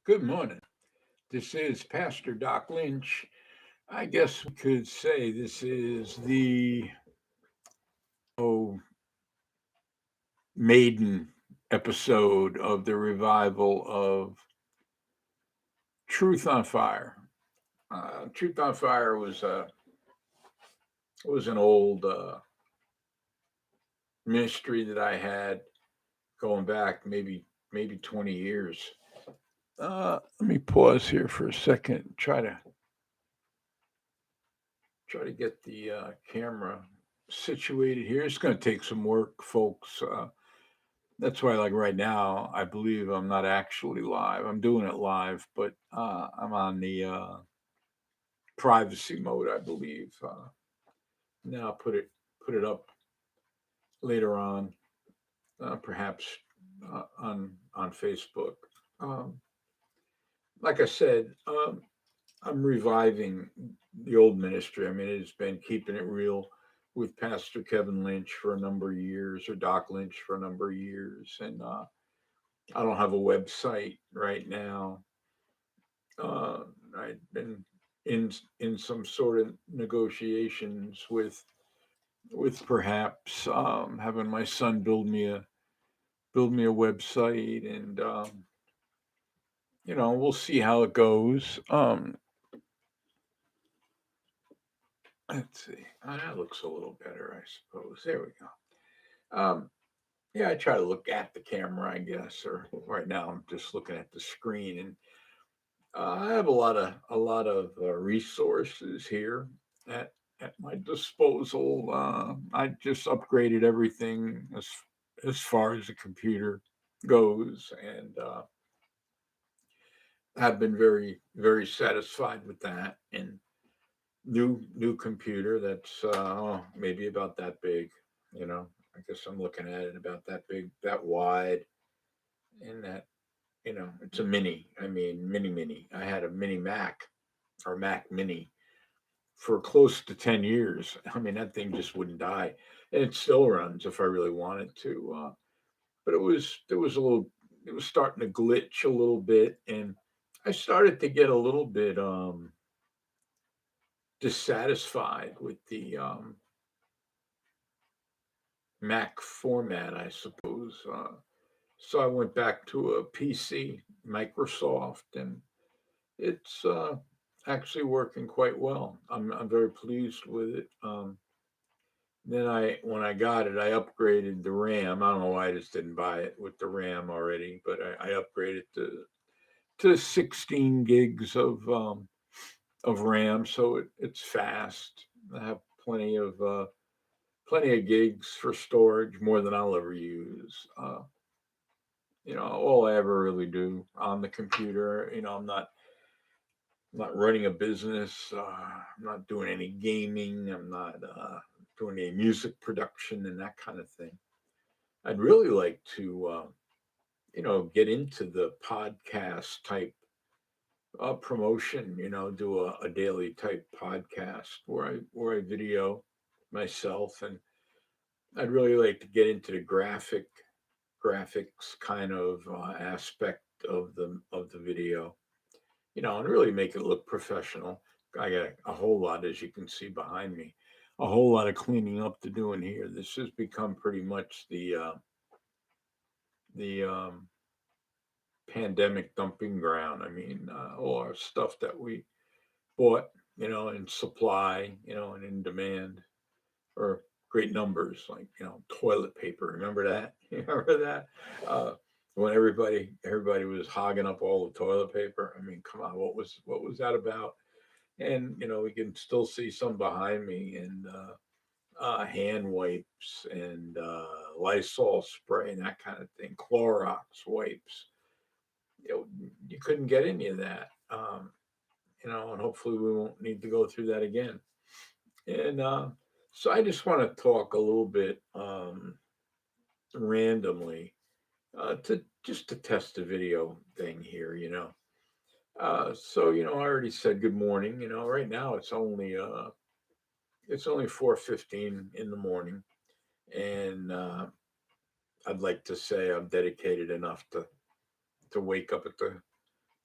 Good morning. This is Pastor Doc Lynch. I guess we could say this is the oh, maiden episode of the revival of Truth on Fire. Truth on Fire was an old ministry that I had going back maybe 20 years. Let me pause here for a second. Try to get the camera situated here. It's going to take some work, folks. That's why, like right now, I believe I'm not actually live. I'm doing it live, but I'm on the privacy mode, I believe. Now put it up later on, perhaps on Facebook. Um, like I said, I'm reviving the old ministry. I mean, it's been keeping it real with Pastor Kevin Lynch for a number of years, or Doc Lynch for a number of years, and I don't have a website right now. Uh, I've been in some sort of negotiations with perhaps having my son build me a website, and we'll see how it goes. Let's see. That looks a little better, I suppose. There we go. Yeah, I try to look at the camera, I guess, or right now I'm just looking at the screen, and I have a lot of resources here at at my disposal. I just upgraded everything as far as the computer goes, and have been very satisfied with that. And new computer that's maybe about that big. You know, I guess I'm looking at it about that big, that wide, and that it's a mini. I mean, mini. I had a mini Mac or Mac Mini for close to 10 years. I mean, that thing just wouldn't die. And it still runs if I really wanted to. But it was starting to glitch a little bit. And I started to get a little bit dissatisfied with the Mac format, I suppose. So I went back to a PC, Microsoft, and it's actually working quite well. I'm very pleased with it. Then when I got it, I upgraded the RAM. I don't know why I just didn't buy it with the RAM already, but I upgraded to 16 gigs of RAM, so it's fast. I have plenty of gigs for storage, more than I'll ever use. All I ever really do on the computer. I'm not running a business. I'm not doing any gaming. I'm not doing any music production and that kind of thing. I'd really like to, get into the podcast type promotion. Do a daily type podcast where I video myself, and I'd really like to get into the graphics kind of aspect of the video, and really make it look professional. I got a whole lot, as you can see behind me, a whole lot of cleaning up to do in here. This has become pretty much the pandemic dumping ground. I mean, all our stuff that we bought, in supply, and in demand, or great numbers, like toilet paper. Remember that? You remember that? When everybody was hogging up all the toilet paper. I mean, come on, what was that about? And we can still see some behind me, and hand wipes, and Lysol spray, and that kind of thing. Clorox wipes. You couldn't get any of that. And hopefully we won't need to go through that again. And so I just want to talk a little bit randomly, to just to test the video thing here. So I already said good morning. Right now it's only 4:15 in the morning, and I'd like to say I'm dedicated enough to wake up at the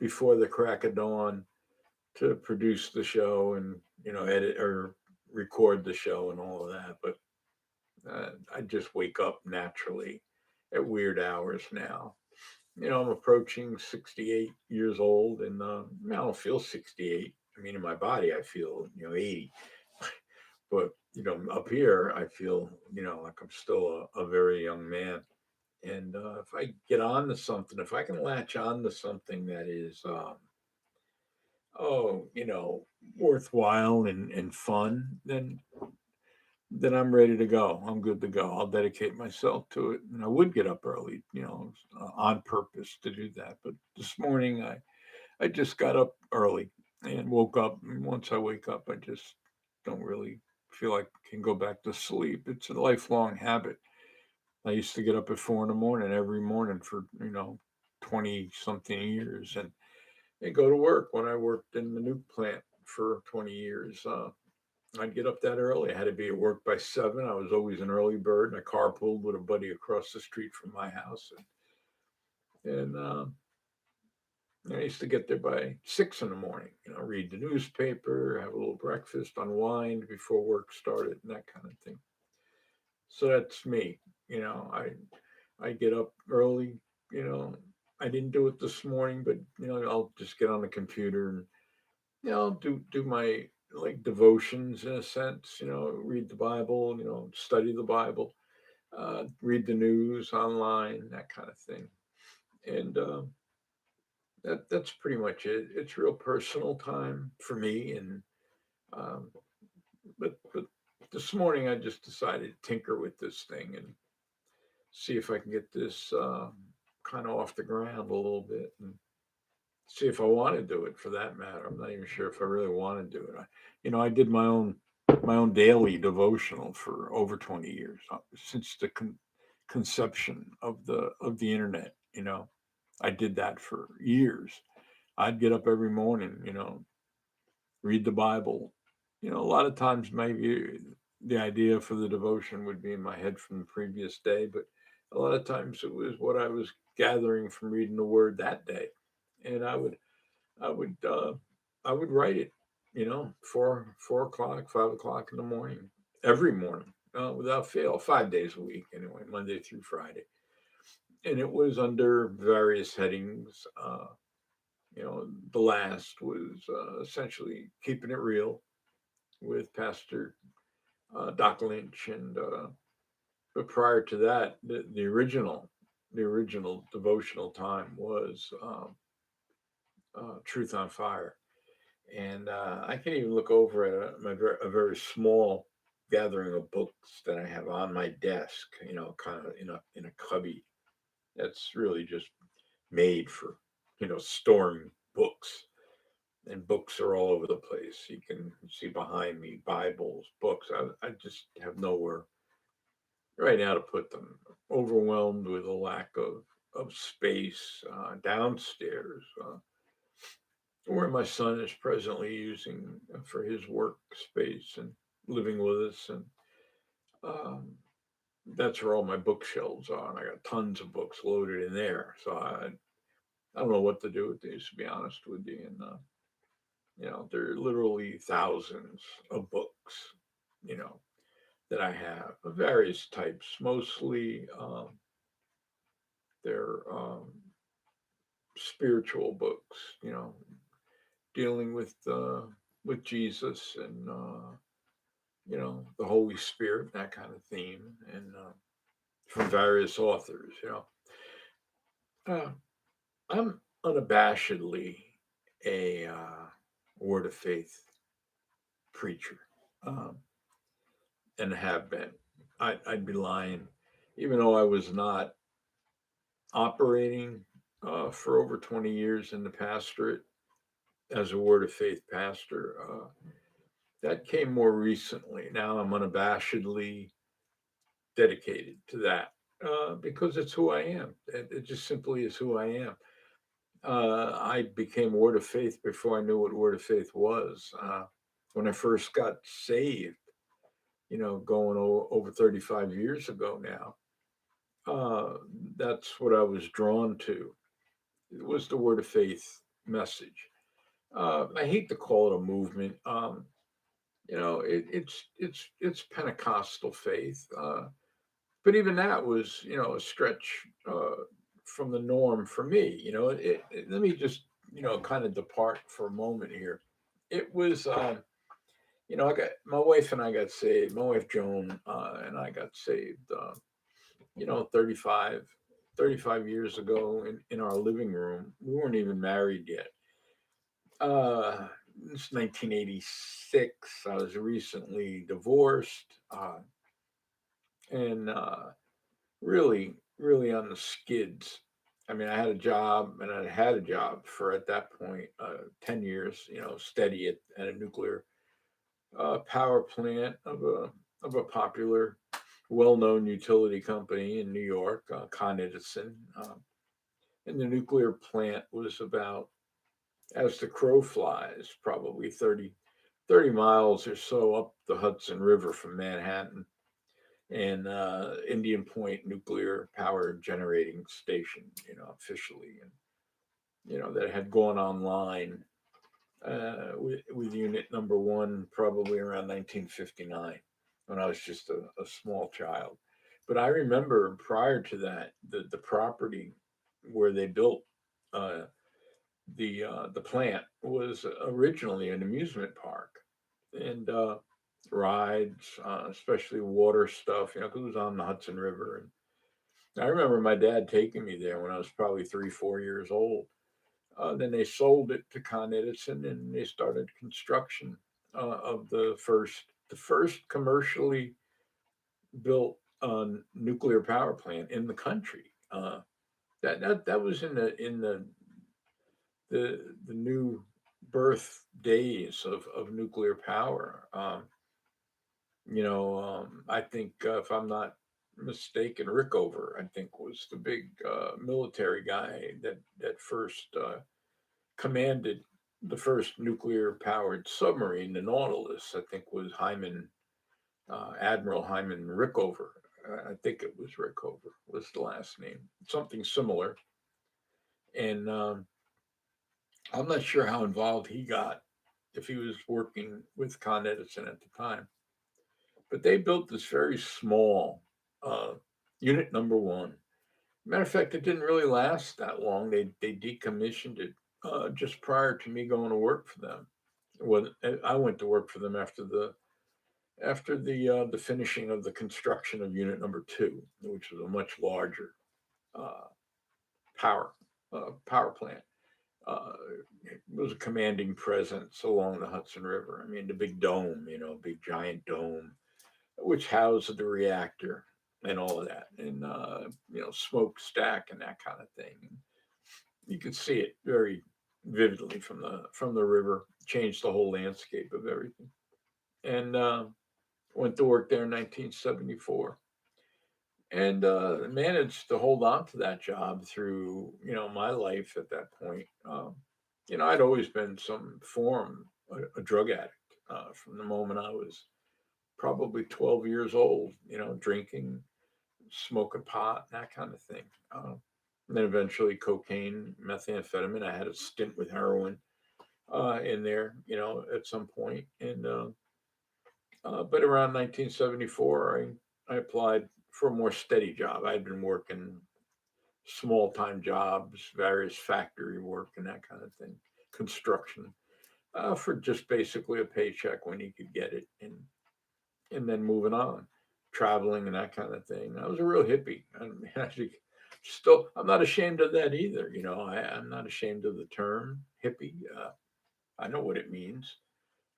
before the crack of dawn to produce the show and edit or record the show and all of that. But I just wake up naturally at weird hours now. I'm approaching 68 years old, and I don't feel 68. I mean, in my body, I feel 80. But up here, I feel like I'm still a very young man. And if I get on to something, if I can latch on to something that is, oh, worthwhile and fun, then I'm ready to go. I'm good to go. I'll dedicate myself to it. And I would get up early, on purpose to do that. But this morning, I just got up early and woke up. And once I wake up, I just don't really feel like I can go back to sleep. It's a lifelong habit. I used to get up at 4 in the morning every morning for 20 something years, and go to work. When I worked in the nuke plant for 20 years, I'd get up that early. I had to be at work by 7. I was always an early bird, and I carpooled with a buddy across the street from my house, and I used to get there by 6 in the morning. Read the newspaper, have a little breakfast, unwind before work started, and that kind of thing. So that's me. I get up early. You know, I didn't do it this morning, but I'll just get on the computer and do my like devotions in a sense. Read the Bible. Study the Bible. Read the news online, that kind of thing, and that's pretty much it. It's real personal time for me, and um, but this morning I just decided to tinker with this thing and see if I can get this kind of off the ground a little bit, and see if I want to do it. For that matter, I'm not even sure if I really want to do it. I did my own daily devotional for over 20 years, since the conception of the internet. I did that for years. I'd get up every morning, read the Bible. A lot of times maybe the idea for the devotion would be in my head from the previous day, but a lot of times it was what I was gathering from reading the Word that day, and I would, write it. 4 o'clock, 5 o'clock in the morning, every morning, without fail, 5 days a week anyway, Monday through Friday, and it was under various headings. The last was essentially keeping it real with Pastor Doc Lynch, and but prior to that, the original devotional time was Truth on Fire, and I can even look over at a very small gathering of books that I have on my desk, kind of in a cubby that's really just made for storing books, and books are all over the place. You can see behind me Bibles, books. I just have nowhere right now to put them. Overwhelmed with a lack of space downstairs, where my son is presently using for his workspace and living with us, and um, that's where all my bookshelves are. And I got tons of books loaded in there. So I don't know what to do with these, to be honest with you. And there are literally thousands of books, you know, that I have of various types. Mostly, they're spiritual books, dealing with Jesus and the Holy Spirit, that kind of theme, and from various authors. Uh, I'm unabashedly a Word of Faith preacher, um, and have been. I'd be lying, even though I was not operating for over 20 years in the pastorate as a Word of Faith pastor. That came more recently. Now I'm unabashedly dedicated to that, because it's who I am. It just simply is who I am. I became Word of Faith before I knew what Word of Faith was. When I first got saved, going over 35 years ago now, uh, that's what I was drawn to. It was the Word of Faith message. I hate to call it a movement. It's Pentecostal faith, but even that was a stretch from the norm for me. Let me just kind of depart for a moment here. It was I got my wife and I got saved. My wife Joan and I got saved. 35, 35 years ago in our living room. We weren't even married yet. Uh, it's 1986. I was recently divorced, and really, really on the skids. I mean, I had a job, and I had a job for at that point 10 years. Steady at a nuclear power plant of a popular, well-known utility company in New York, Con Edison. And the nuclear plant was about, as the crow flies, probably 30 miles or so up the Hudson River from Manhattan, and Indian Point Nuclear Power Generating Station, officially, and that had gone online with unit number one probably around 1959 when I was just a small child. But I remember prior to that, the property where they built uh, the plant was originally an amusement park, and rides, especially water stuff, because it was on the Hudson River. And I remember my dad taking me there when I was probably 3, 4 years old. Then they sold it to Con Edison, and they started construction of the first commercially built nuclear power plant in the country. That was in the new birth days of nuclear power. I think if I'm not mistaken, Rickover, I think, was the big military guy that first commanded the first nuclear powered submarine, the Nautilus. I think was Admiral Hyman Rickover. I think it was Rickover was the last name, something similar. And I'm not sure how involved he got, if he was working with Con Edison at the time. But they built this very small uh, unit number one. Matter of fact, it didn't really last that long. They decommissioned it just prior to me going to work for them. Well, I went to work for them after the finishing of the construction of unit number two, which was a much larger uh, power power plant. Uh, it was a commanding presence along the Hudson River. I mean, the big dome, big giant dome, which housed the reactor and all of that, and smokestack and that kind of thing. You could see it very vividly from the river. Changed the whole landscape of everything. And went to work there in 1974, and managed to hold on to that job through my life at that point. I'd always been some form a drug addict from the moment I was probably 12 years old. Drinking, smoking pot, that kind of thing. And then eventually cocaine, methamphetamine. I had a stint with heroin in there, at some point. And but around 1974, I applied for a more steady job. I'd been working small time jobs, various factory work, and that kind of thing, construction, for just basically a paycheck when you could get it, and then moving on, traveling and that kind of thing. I was a real hippie. And actually, still, I'm not ashamed of that either. I'm not ashamed of the term hippie. I know what it means.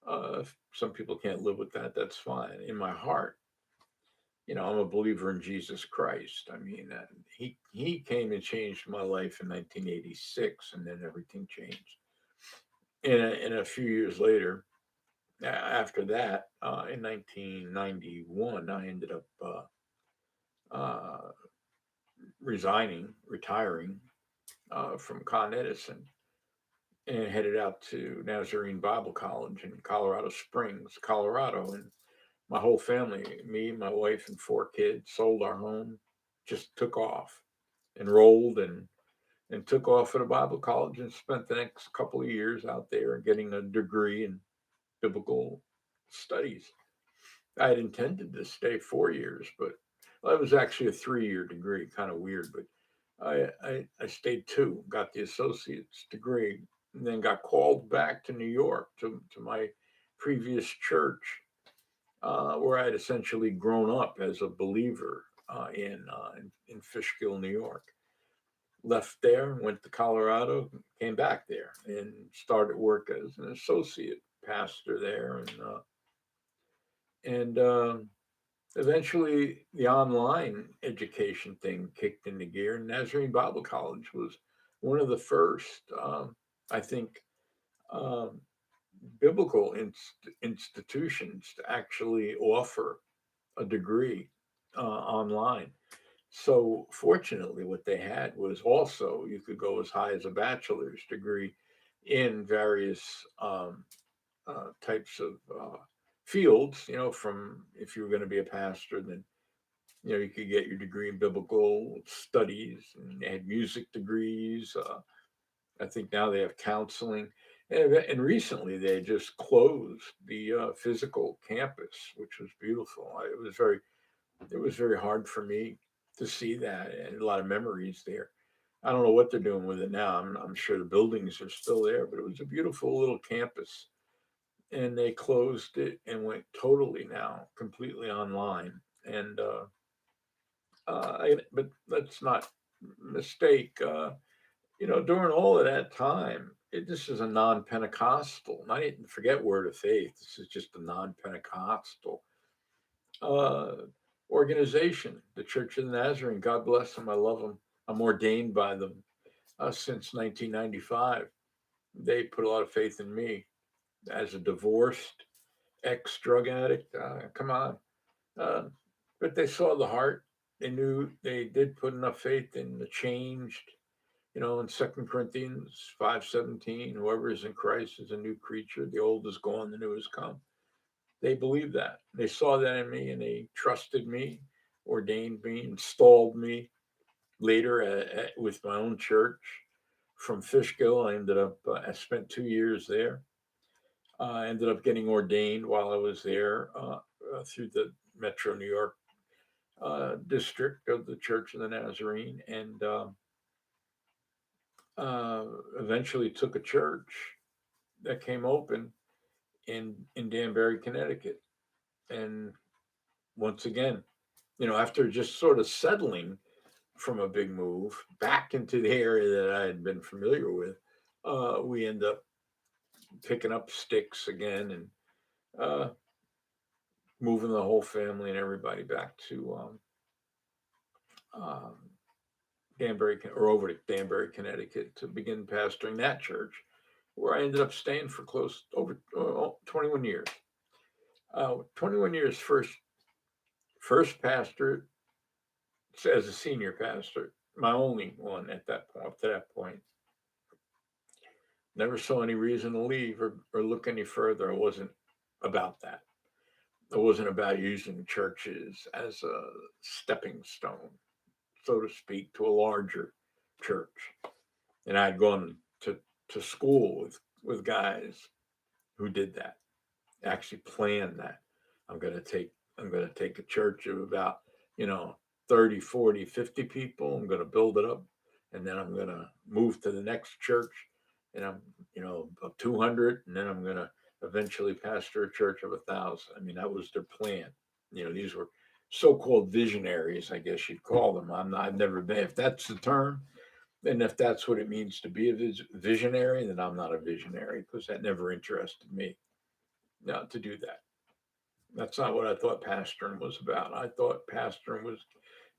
If some people can't live with that, that's fine. In my heart, I'm a believer in Jesus Christ. I mean, he came and changed my life in 1986, and then everything changed. And a few years later, after that, in 1991, I ended up retiring from Con Edison, and headed out to Nazarene Bible College in Colorado Springs, Colorado. And my whole family, me, my wife, and 4 kids, sold our home, just took off, enrolled, and and took off at a Bible college and spent the next couple of years out there getting a degree in biblical studies. I had intended to stay 4 years, but well, it was actually a 3 year degree, kind of weird, but I stayed two, got the associate's degree, and then got called back to New York to my previous church, where I had essentially grown up as a believer in Fishkill, New York. Left there, went to Colorado, came back there, and started work as an associate pastor there, and eventually the online education thing kicked into gear. Nazarene Bible College was one of the first, I think, um, biblical institutions to actually offer a degree online. So, fortunately, what they had was also you could go as high as a bachelor's degree in various types of fields. From if you were going to be a pastor, then you could get your degree in biblical studies, and they had music degrees. I think now they have counseling, and recently they just closed the physical campus, which was beautiful. It was very hard for me to see that, and a lot of memories there. I don't know what they're doing with it now. I'm sure the buildings are still there, but it was a beautiful little campus, and they closed it and went totally now completely online. But let's not mistake. During all of that time, this is a non-Pentecostal. Not even forget Word of Faith. This is just a non-Pentecostal uh, organization, the Church of the Nazarene. God bless them. I love them. I'm ordained by them since 1995. They put a lot of faith in me as a divorced ex-drug addict. Come on. Uh, but they saw the heart. They knew they did put enough faith in the changed. In 2 Corinthians 5:17, whoever is in Christ is a new creature. The old is gone, the new has come. They believed that. They saw that in me, and they trusted me, ordained me, installed me later with my own church from Fishkill. I spent 2 years there. I ended up getting ordained while I was there through the Metro New York district of the Church of the Nazarene, and uh, eventually took a church that came open in Danbury, Connecticut. And once again, after just sort of settling from a big move back into the area that I had been familiar with, we end up picking up sticks again and uh, moving the whole family and everybody back to um, Danbury, or over to Danbury, Connecticut, to begin pastoring that church, where I ended up staying for close over 21 years. 21 years first pastor as a senior pastor, my only one at that point. Up to that point, never saw any reason to leave or look any further. It wasn't about that. It wasn't about using churches as a stepping stone, so to speak, to a larger church. And I'd gone to school with guys who did that, actually planned that. I'm going to take a church of about, you know, 30, 40, 50 people. I'm going to build it up, and then I'm going to move to the next church, and I'm, of 200, and then I'm going to eventually pastor a church of 1,000. I mean, that was their plan. These were so-called visionaries, I guess you'd call them. I've never been, if that's the term, and if that's what it means to be a visionary, then I'm not a visionary, because that never interested me. Not to do that. That's not what I thought pastoring was about. I thought pastoring was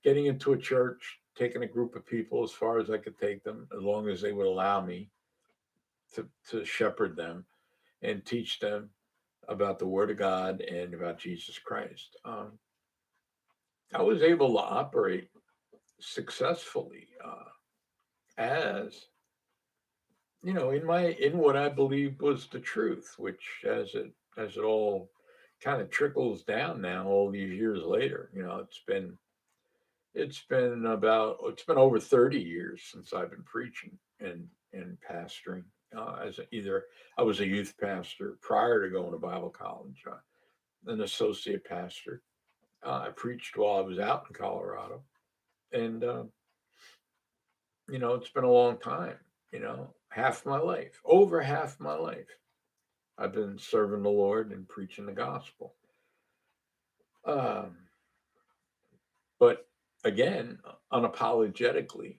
getting into a church, taking a group of people as far as I could take them, as long as they would allow me to shepherd them and teach them about the Word of God and about Jesus Christ. I was able to operate successfully as in what I believed was the truth, which as it all kind of trickles down now, all these years later, it's been It's been over 30 years since I've been preaching and pastoring. Either I was a youth pastor prior to going to Bible college, an associate pastor. I preached while I was out in Colorado, and it's been a long time. Half my life, over half my life, I've been serving the Lord and preaching the gospel. Um, but again, unapologetically,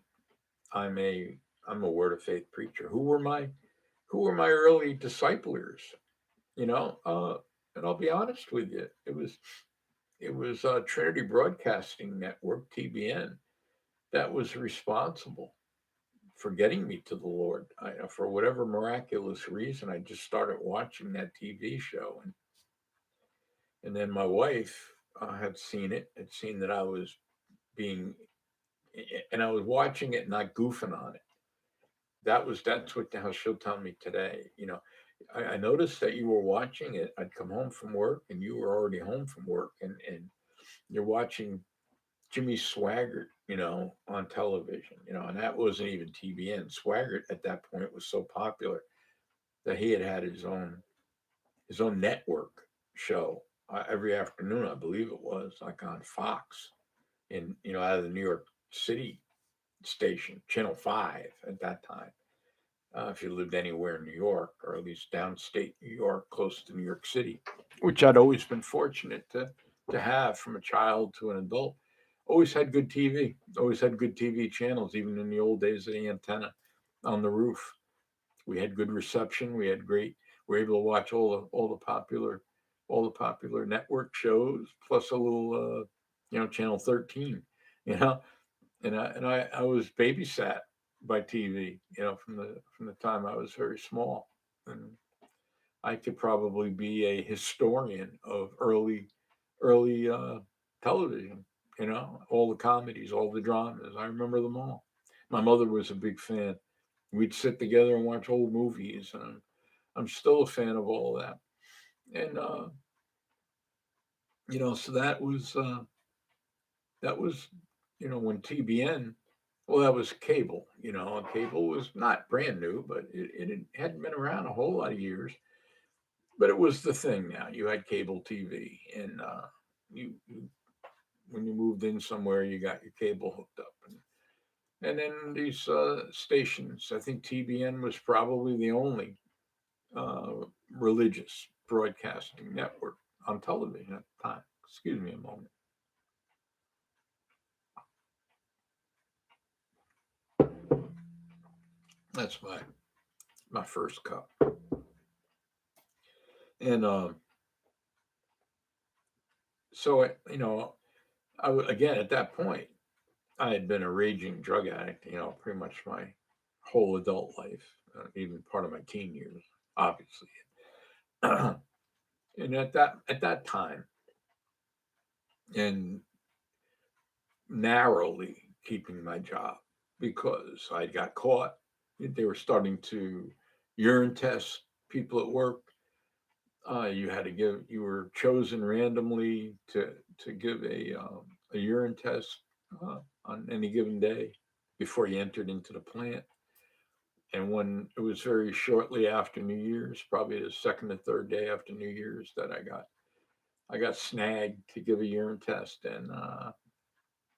I'm a I'm a word of faith preacher. Who were my early disciplers? You know, uh, and I'll be honest with you, it was Trinity Broadcasting Network (TBN) that was responsible for getting me to the Lord. For whatever miraculous reason, I just started watching that TV show, and then my wife had seen it, had seen that I was being, and I was watching it, not goofing on it. That's what how she'll tell me today. I noticed that you were watching it. I'd come home from work, and you were already home from work, and you're watching Jimmy Swaggart, on television, and that wasn't even TBN. Swaggart at that point was so popular that he had his own network show every afternoon, I believe it was, like on Fox, out of the New York City station, Channel 5 at that time. If you lived anywhere in New York, or at least downstate New York, close to New York City, which I'd always been fortunate to have from a child to an adult. Always had good TV, always had good TV channels, even in the old days of the antenna on the roof. We had good reception. We were able to watch all the popular network shows, plus a little, Channel 13, you know, and I was babysat by TV, from the time I was very small, and I could probably be a historian of early television. All the comedies, all the dramas. I remember them all. My mother was a big fan. We'd sit together and watch old movies, and I'm still a fan of all of that. And so that was when TBN. Well, that was cable. Cable was not brand new, but it hadn't been around a whole lot of years. But it was the thing. Now you had cable TV, and you when you moved in somewhere, you got your cable hooked up, and then these stations. I think TBN was probably the only religious broadcasting network on television at the time. Excuse me a moment. That's my first cup. And so again, at that point, I had been a raging drug addict. Pretty much my whole adult life, even part of my teen years, obviously. And at that time, and narrowly keeping my job, because I got caught. They were starting to urine test people at work. You were chosen randomly to give a urine test on any given day before you entered into the plant. And when it was very shortly after New Year's, probably the second or third day after New Year's, that I got snagged to give a urine test. And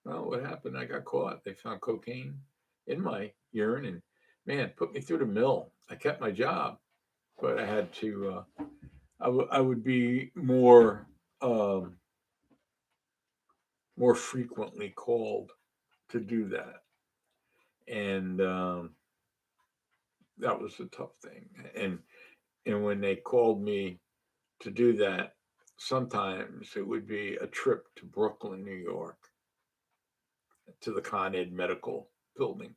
well, what happened? I got caught. They found cocaine in my urine, and man, put me through the mill. I kept my job, but I had to. I would be um, more frequently called to do that, and that was a tough thing. And when they called me to do that, sometimes it would be a trip to Brooklyn, New York, to the Con Ed Medical Building,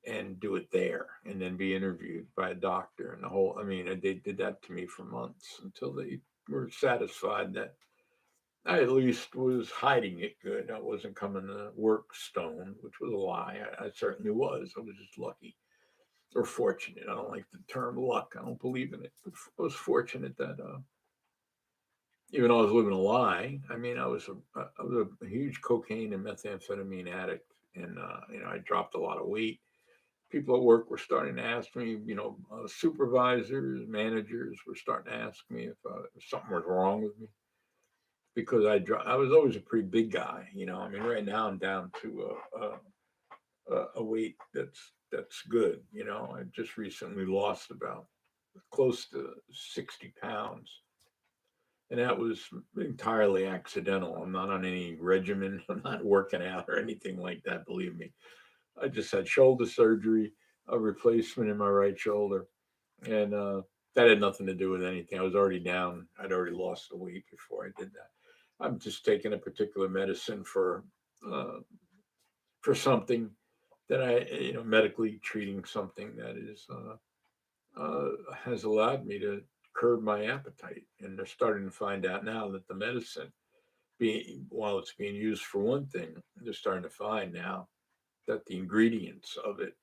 and do it there, and then be interviewed by a doctor and the whole. I mean, they did that to me for months until they were satisfied that I at least was hiding it good. I wasn't coming to work stoned, which was a lie. I certainly was. I was just lucky or fortunate. I don't like the term luck. I don't believe in it. But I was fortunate that even though I was living a lie. I mean, I was a huge cocaine and methamphetamine addict, and I dropped a lot of weight. People at work were starting to ask me, supervisors, managers were starting to ask me if something was wrong with me because I was always a pretty big guy. I mean, right now I'm down to a weight that's good. I just recently lost about close to 60 pounds, and that was entirely accidental. I'm not on any regimen. I'm not working out or anything like that. Believe me, I just had shoulder surgery, a replacement in my right shoulder, and that had nothing to do with anything. I was already down. I'd already lost the weight before I did that. I'm just taking a particular medicine uh, for something that medically treating something that is has allowed me to curb my appetite. And they're starting to find out now that the medicine, while it's being used for one thing, they're starting to find now that the ingredients of it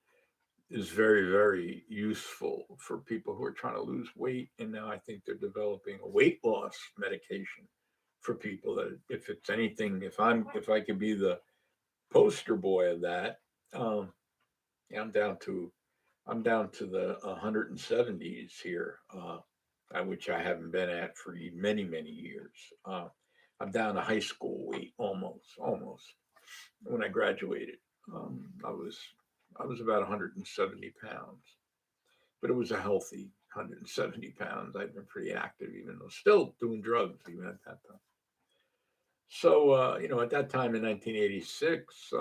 is very, very useful for people who are trying to lose weight. And now I think they're developing a weight loss medication for people that, if it's anything, if I could be the poster boy of that, um, yeah, I'm down to the 170s here, at which I haven't been at for many, many years. I'm down to high school weight almost. When I graduated, um, I was I was about 170 pounds, but it was a healthy 170 pounds. I'd been pretty active, even though still doing drugs even at that time. So at that time in 1986,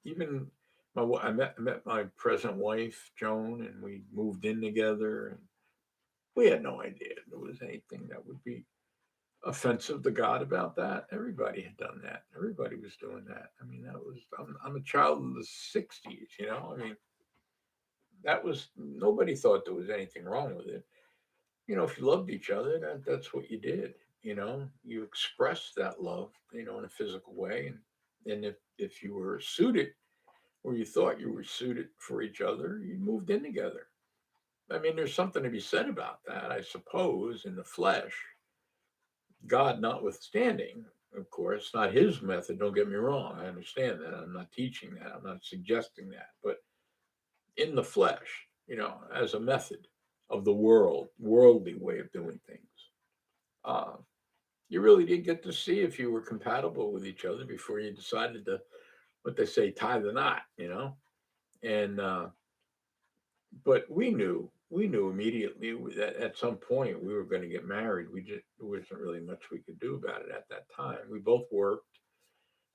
even I met my present wife Joan, and we moved in together, and we had no idea there was anything that would be offensive to God about that. Everybody had done that. Everybody was doing that. I mean, I'm a child of the '60s. I mean, that was nobody thought there was anything wrong with it. If you loved each other, that's what you did. You expressed that love, in a physical way, and if you were suited, or you thought you were suited for each other, you moved in together. I mean, there's something to be said about that, I suppose, in the flesh. God notwithstanding, of course, not his method. Don't get me wrong. I understand that. I'm not teaching that. I'm not suggesting that. But in the flesh, as a method of the worldly way of doing things. Uh, you really did get to see if you were compatible with each other before you decided to, what they say, tie the knot. And but we knew immediately that at some point we were going to get married. There wasn't really much we could do about it at that time. We both worked.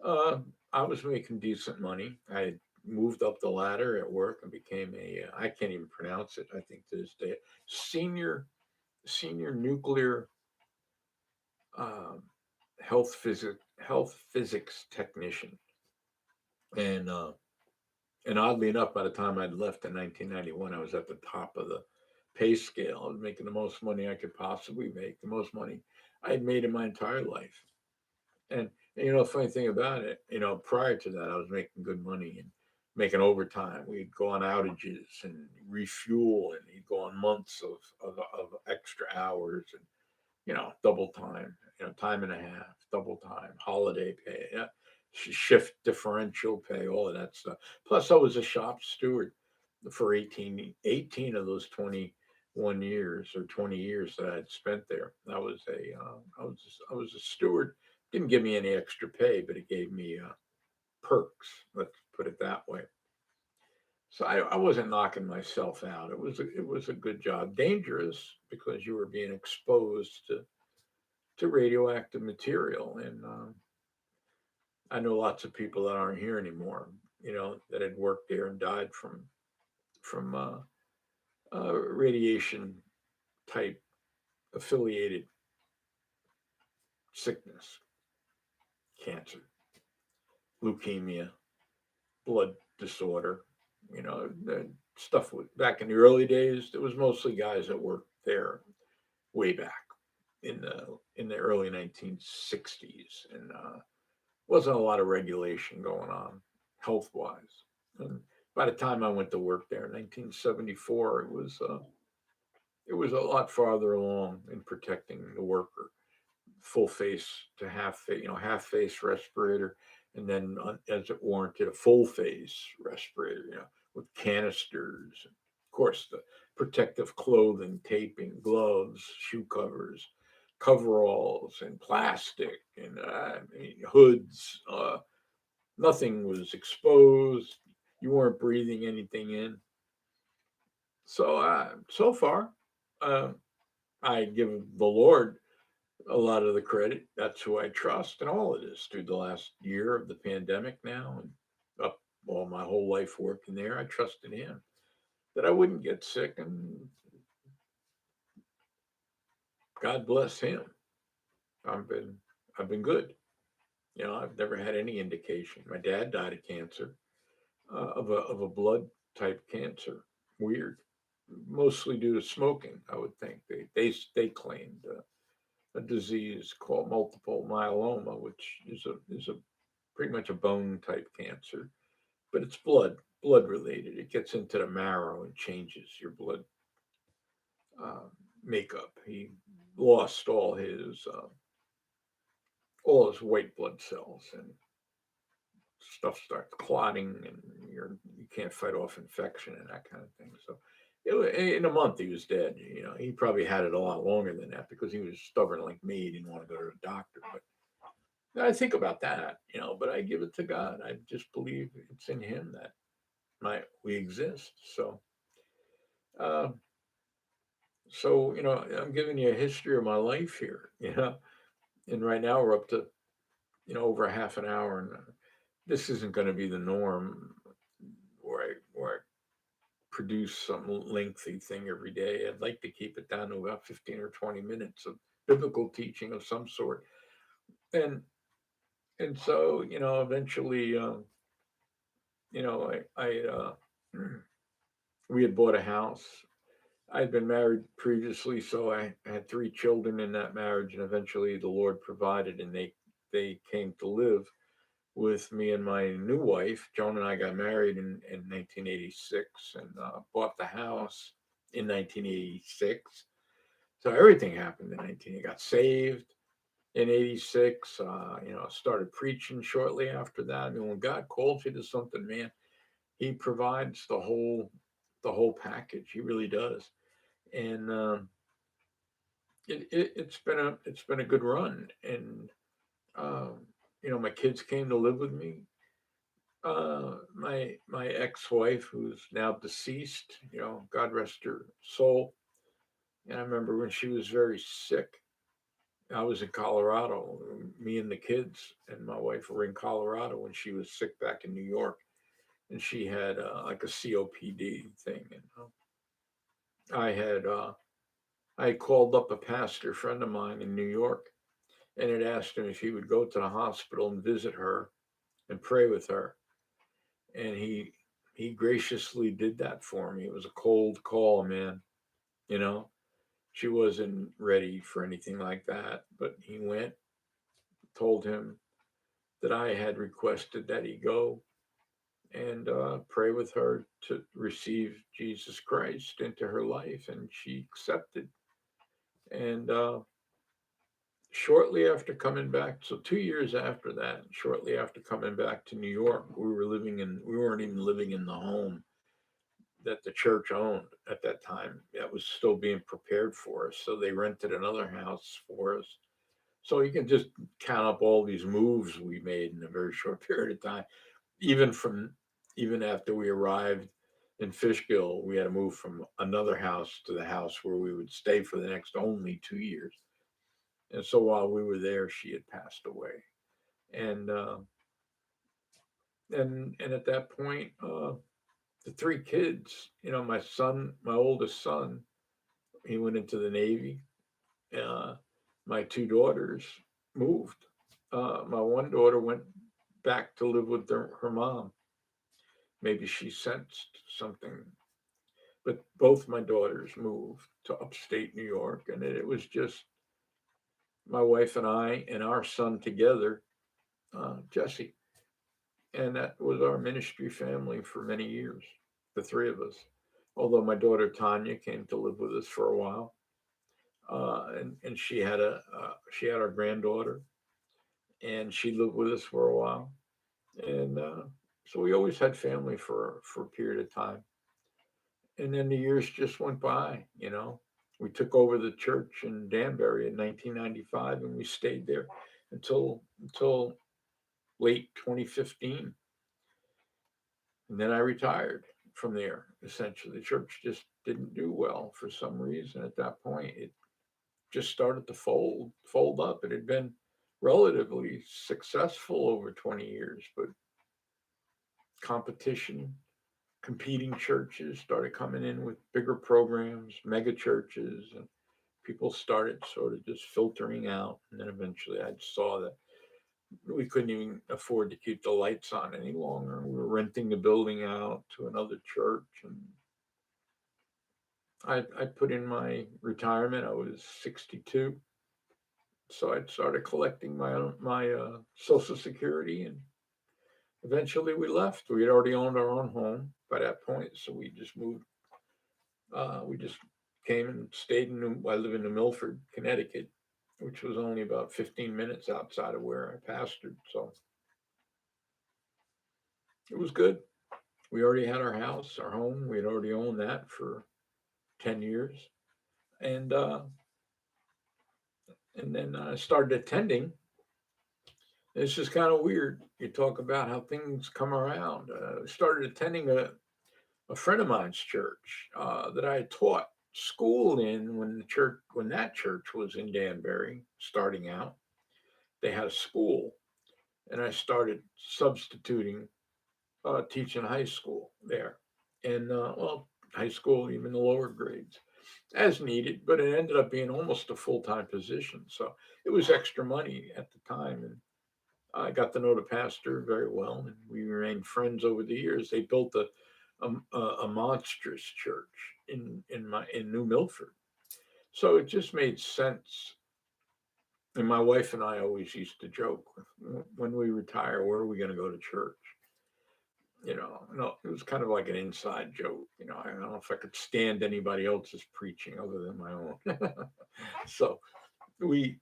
I was making decent money. I had moved up the ladder at work and became I can't even pronounce it, I think, to this day, senior nuclear um, health physics technician. And oddly enough, by the time I'd left in 1991, I was at the top of the pay scale. I was making the most money I could possibly make, the most money I had made in my entire life. And the funny thing about it, prior to that, I was making good money and making overtime. We'd go on outages and refuel, and he'd go on months of extra hours, and double time, time and a half, double time, holiday pay, yeah, shift differential pay, all of that stuff. Plus, I was a shop steward for 18 of those 21 years or 20 years that I'd spent there. I was a steward. Didn't give me any extra pay, but it gave me perks. Let's put it that way. So I wasn't knocking myself out. It was a good job. Dangerous because you were being exposed to radioactive material. And I know lots of people that aren't here anymore, that had worked there and died from radiation type affiliated sickness, cancer, leukemia, blood disorder. The stuff back in the early days. It was mostly guys that worked there way back in the early 1960s, and wasn't a lot of regulation going on health wise. And by the time I went to work there in 1974, it was a lot farther along in protecting the worker full face to half face, half face respirator, and then as it warranted, a full face respirator, with canisters, of course, the protective clothing, taping, gloves, shoe covers, coveralls, and plastic, and hoods. Nothing was exposed. You weren't breathing anything in. So, so far, uh, I give the Lord a lot of the credit. That's who I trust in all of this through the last year of the pandemic now and up all my whole life working there. I trusted Him that I wouldn't get sick, and God bless Him. I've been I've been good. I've never had any indication. My dad died of cancer, of a blood type cancer. Weird, mostly due to smoking. I would think they claimed a disease called multiple myeloma, which is a pretty much a bone type cancer, but it's blood related. It gets into the marrow and changes your blood uh, makeup. He lost all his white blood cells, and stuff starts clotting, and you can't fight off infection and that kind of thing. So in a month he was dead. He probably had it a lot longer than that because he was stubborn like me. He didn't want to go to a doctor. But I think about that, but I give it to God. I just believe it's in Him that we exist. Uh, I'm giving you a history of my life here. And right now we're up to over half an hour, and this isn't going to be the norm where I produce some lengthy thing every day. I'd like to keep it down to about 15 or 20 minutes of biblical teaching of some sort. And so eventually, I we had bought a house. I'd been married previously, so I had three children in that marriage, and eventually the Lord provided, and they came to live with me and my new wife. Joan and I got married in 1986 and bought the house in 1986. So everything happened in 19. I got saved in 86. Started preaching shortly after that. I mean, when God calls you to something, man, He provides the whole package. He really does. And it's been a good run. And my kids came to live with me. My ex-wife, who's now deceased, God rest her soul. And I remember when she was very sick. I was in Colorado. Me and the kids and my wife were in Colorado when she was sick back in New York, and she had like a COPD thing. And I had I called up a pastor friend of mine in New York and had asked him if he would go to the hospital and visit her and pray with her, and he graciously did that for me. It was a cold call, man. You know, she wasn't ready for anything like that, but he went, told him that I had requested that he go and pray with her to receive Jesus Christ into her life, and she accepted. And shortly after coming back, so 2 years after that, shortly after coming back to New York, we weren't even living in the home that the church owned at that time. That was still being prepared for us. So they rented another house for us. So you can just count up all these moves we made in a very short period of time. Even from even after we arrived in Fishkill, we had to move from another house to the house where we would stay for the next only 2 years. And so while we were there, she had passed away. And and at that point, the three kids, my oldest son, he went into the Navy. Uh, my two daughters moved. My one daughter went back to live with her mom. Maybe she sensed something. But both my daughters moved to upstate New York, and it was just my wife and I and our son together, Jesse. And that was our ministry family for many years, the three of us. Although my daughter Tanya came to live with us for a while. and she had our granddaughter, and she lived with us for a while, and so we always had family for a period of time, and then the years just went by. We took over the church in Danbury in 1995, and we stayed there until late 2015, and then I retired from there. Essentially, the church just didn't do well for some reason at that point. It just started to fold up. It had been relatively successful over 20 years, but competition, competing churches started coming in with bigger programs, mega churches, and people started sort of just filtering out. And then eventually I saw that we couldn't even afford to keep the lights on any longer. We were renting the building out to another church, and I put in my retirement. I was 62, so I started collecting my Social Security, and eventually we left. We had already owned our own home by that point, so we just moved. We just came and stayed in I live in New Milford, Connecticut, which was only about 15 minutes outside of where I pastored. So it was good. We already had our house, our home. We had already owned that for 10 years. And then I started attending. It's just kind of weird. You talk about how things come around. I started attending a friend of mine's church that I had taught school in when that church was in Danbury, starting out. They had a school, and I started substituting, teaching high school there, and high school, even the lower grades, as needed. But it ended up being almost a full time position, so it was extra money at the time, and I got to know the pastor very well, and we remained friends over the years. They built a monstrous church in New Milford, so it just made sense. And my wife and I always used to joke, when we retire, where are we going to go to church? No, it was kind of like an inside joke. I don't know if I could stand anybody else's preaching other than my own. So we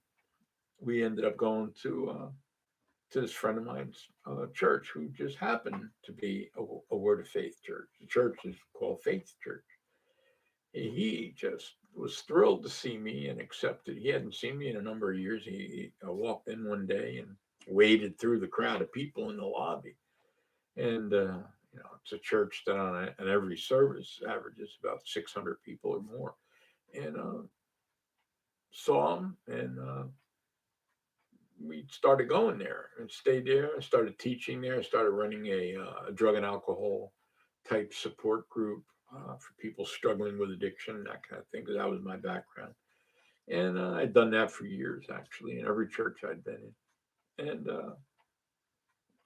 we ended up going to this friend of mine's church, who just happened to be a Word of Faith church. The church is called Faith Church. He just was thrilled to see me and accepted. He hadn't seen me in a number of years. I walked in one day and waded through the crowd of people in the lobby. And, it's a church that on every service averages about 600 people or more. And saw him, and we started going there and stayed there. I started teaching there. I started running a drug and alcohol type support group for people struggling with addiction, that kind of thing, because that was my background. And I'd done that for years, actually, in every church I'd been in. And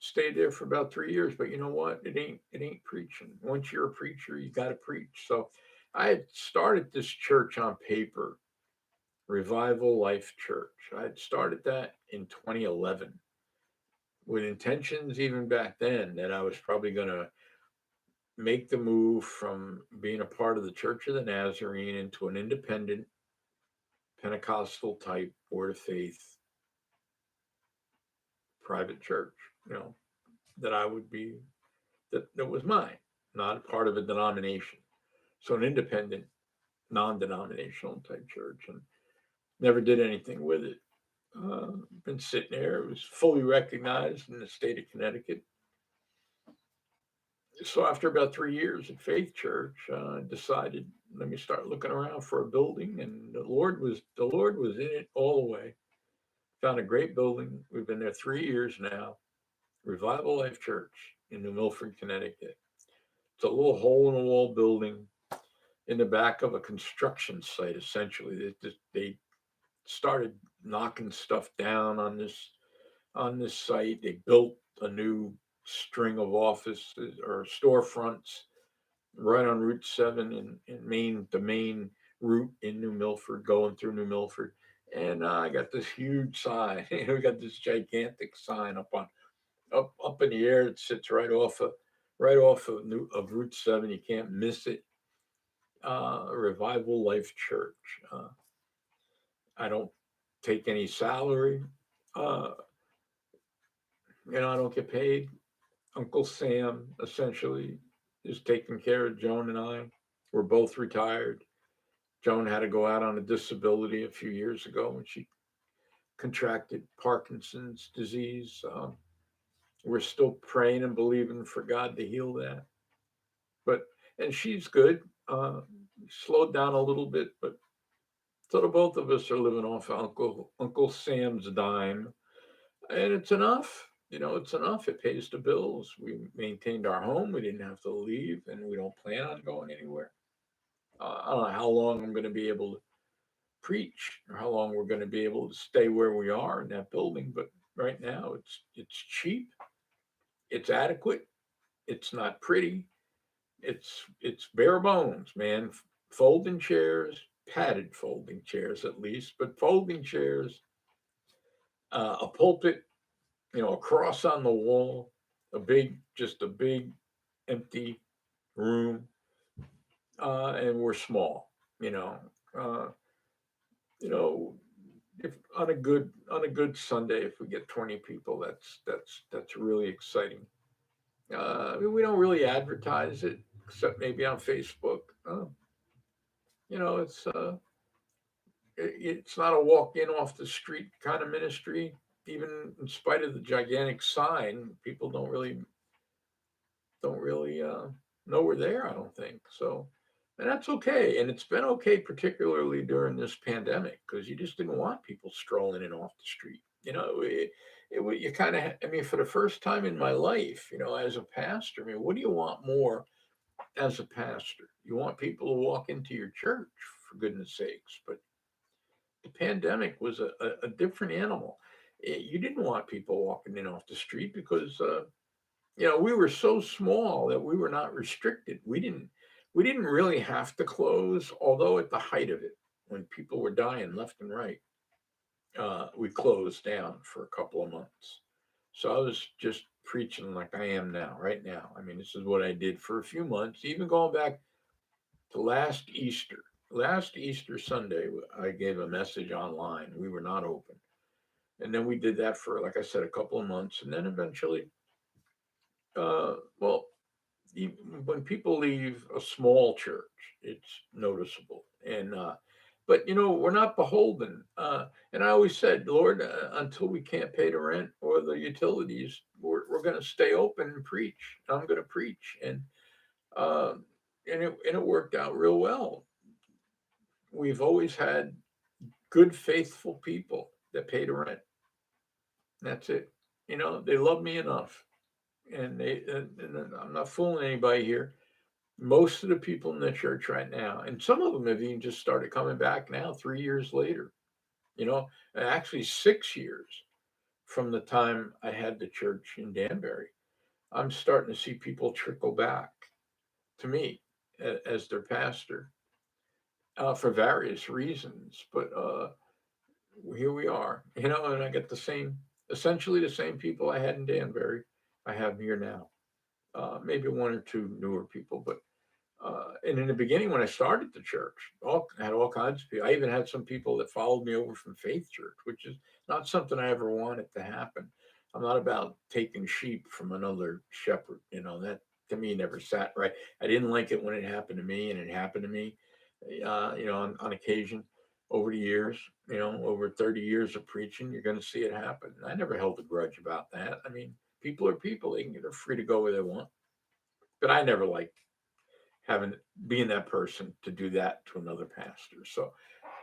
stayed there for about 3 years. But you know what? It ain't preaching. Once you're a preacher, you got to preach. So I had started this church on paper, Revival Life Church. I had started that in 2011 with intentions even back then that I was probably going to make the move from being a part of the Church of the Nazarene into an independent Pentecostal type Word of Faith private church, you know, that I would be, that was mine, not part of a denomination. So an independent, non-denominational type church, and never did anything with it. Been sitting there. It was fully recognized in the state of Connecticut. So after about 3 years at Faith Church, I decided, let me start looking around for a building, and the Lord was in it all the way. Found a great building. We've been there 3 years now. Revival Life Church in New Milford, Connecticut. It's a little hole in the wall building in the back of a construction site. Essentially, they started knocking stuff down on this site. They built a new string of offices or storefronts right on Route 7 the main route in New Milford, going through New Milford. And I got this huge sign. We got this gigantic sign up in the air. It sits right off of Route 7. You can't miss it. Revival Life Church. I don't take any salary. Uh, I don't get paid. Uncle Sam essentially is taking care of Joan and I. We're both retired. Joan had to go out on a disability a few years ago when she contracted Parkinson's disease. We're still praying and believing for God to heal that. But and she's good. Slowed down a little bit, but so the both of us are living off Uncle Sam's dime, and it's enough. It's enough. It pays the bills. We maintained our home. We didn't have to leave, and we don't plan on going anywhere. I don't know how long I'm going to be able to preach, or how long we're going to be able to stay where we are in that building. But right now, it's cheap. It's adequate. It's not pretty. It's bare bones, man. Folding chairs, padded folding chairs at least, but folding chairs, a pulpit, a cross on the wall, just a big empty room, and we're small. You know, uh, you know, if on a good Sunday, if we get 20 people, that's really exciting. I mean, we don't really advertise it except maybe on Facebook. It's it's not a walk in off the street kind of ministry. Even in spite of the gigantic sign, people don't really know we're there. I don't think so, and that's okay. And it's been okay, particularly during this pandemic, because you just didn't want people strolling in off the street. You kind of. I mean, for the first time in my life, as a pastor, I mean, what do you want more as a pastor? You want people to walk into your church, for goodness sakes, but the pandemic was a different animal. You didn't want people walking in off the street because we were so small that we were not restricted. We didn't really have to close, although at the height of it, when people were dying left and right, we closed down for a couple of months. So I was just preaching like I am now, right now. I mean, this is what I did for a few months, even going back to last Easter. Last Easter Sunday, I gave a message online. We were not open. And then we did that for, like I said, a couple of months. And then eventually, well, when people leave a small church, it's noticeable. But we're not beholden. And I always said, Lord, until we can't pay the rent or the utilities, we're going to stay open and preach. I'm going to preach, uh, and it worked out real well. We've always had good, faithful people that pay the rent. That's it. They love me enough, and I'm not fooling anybody here. Most of the people in the church right now, and some of them have even just started coming back now, 3 years later. Actually 6 years from the time I had the church in Danbury. I'm starting to see people trickle back to me as their pastor for various reasons. But here we are, and I get essentially the same people I had in Danbury, I have here now. Maybe one or two newer people, but and in the beginning when I started the church, had all kinds of people. I even had some people that followed me over from Faith Church, which is not something I ever wanted to happen. I'm not about taking sheep from another shepherd. That to me never sat right. I didn't like it when it happened to me, and it happened to me, on occasion over the years. Over 30 years of preaching, you're going to see it happen. I never held a grudge about that. I mean, people are people; they're free to go where they want. But I never liked having being that person to do that to another pastor. So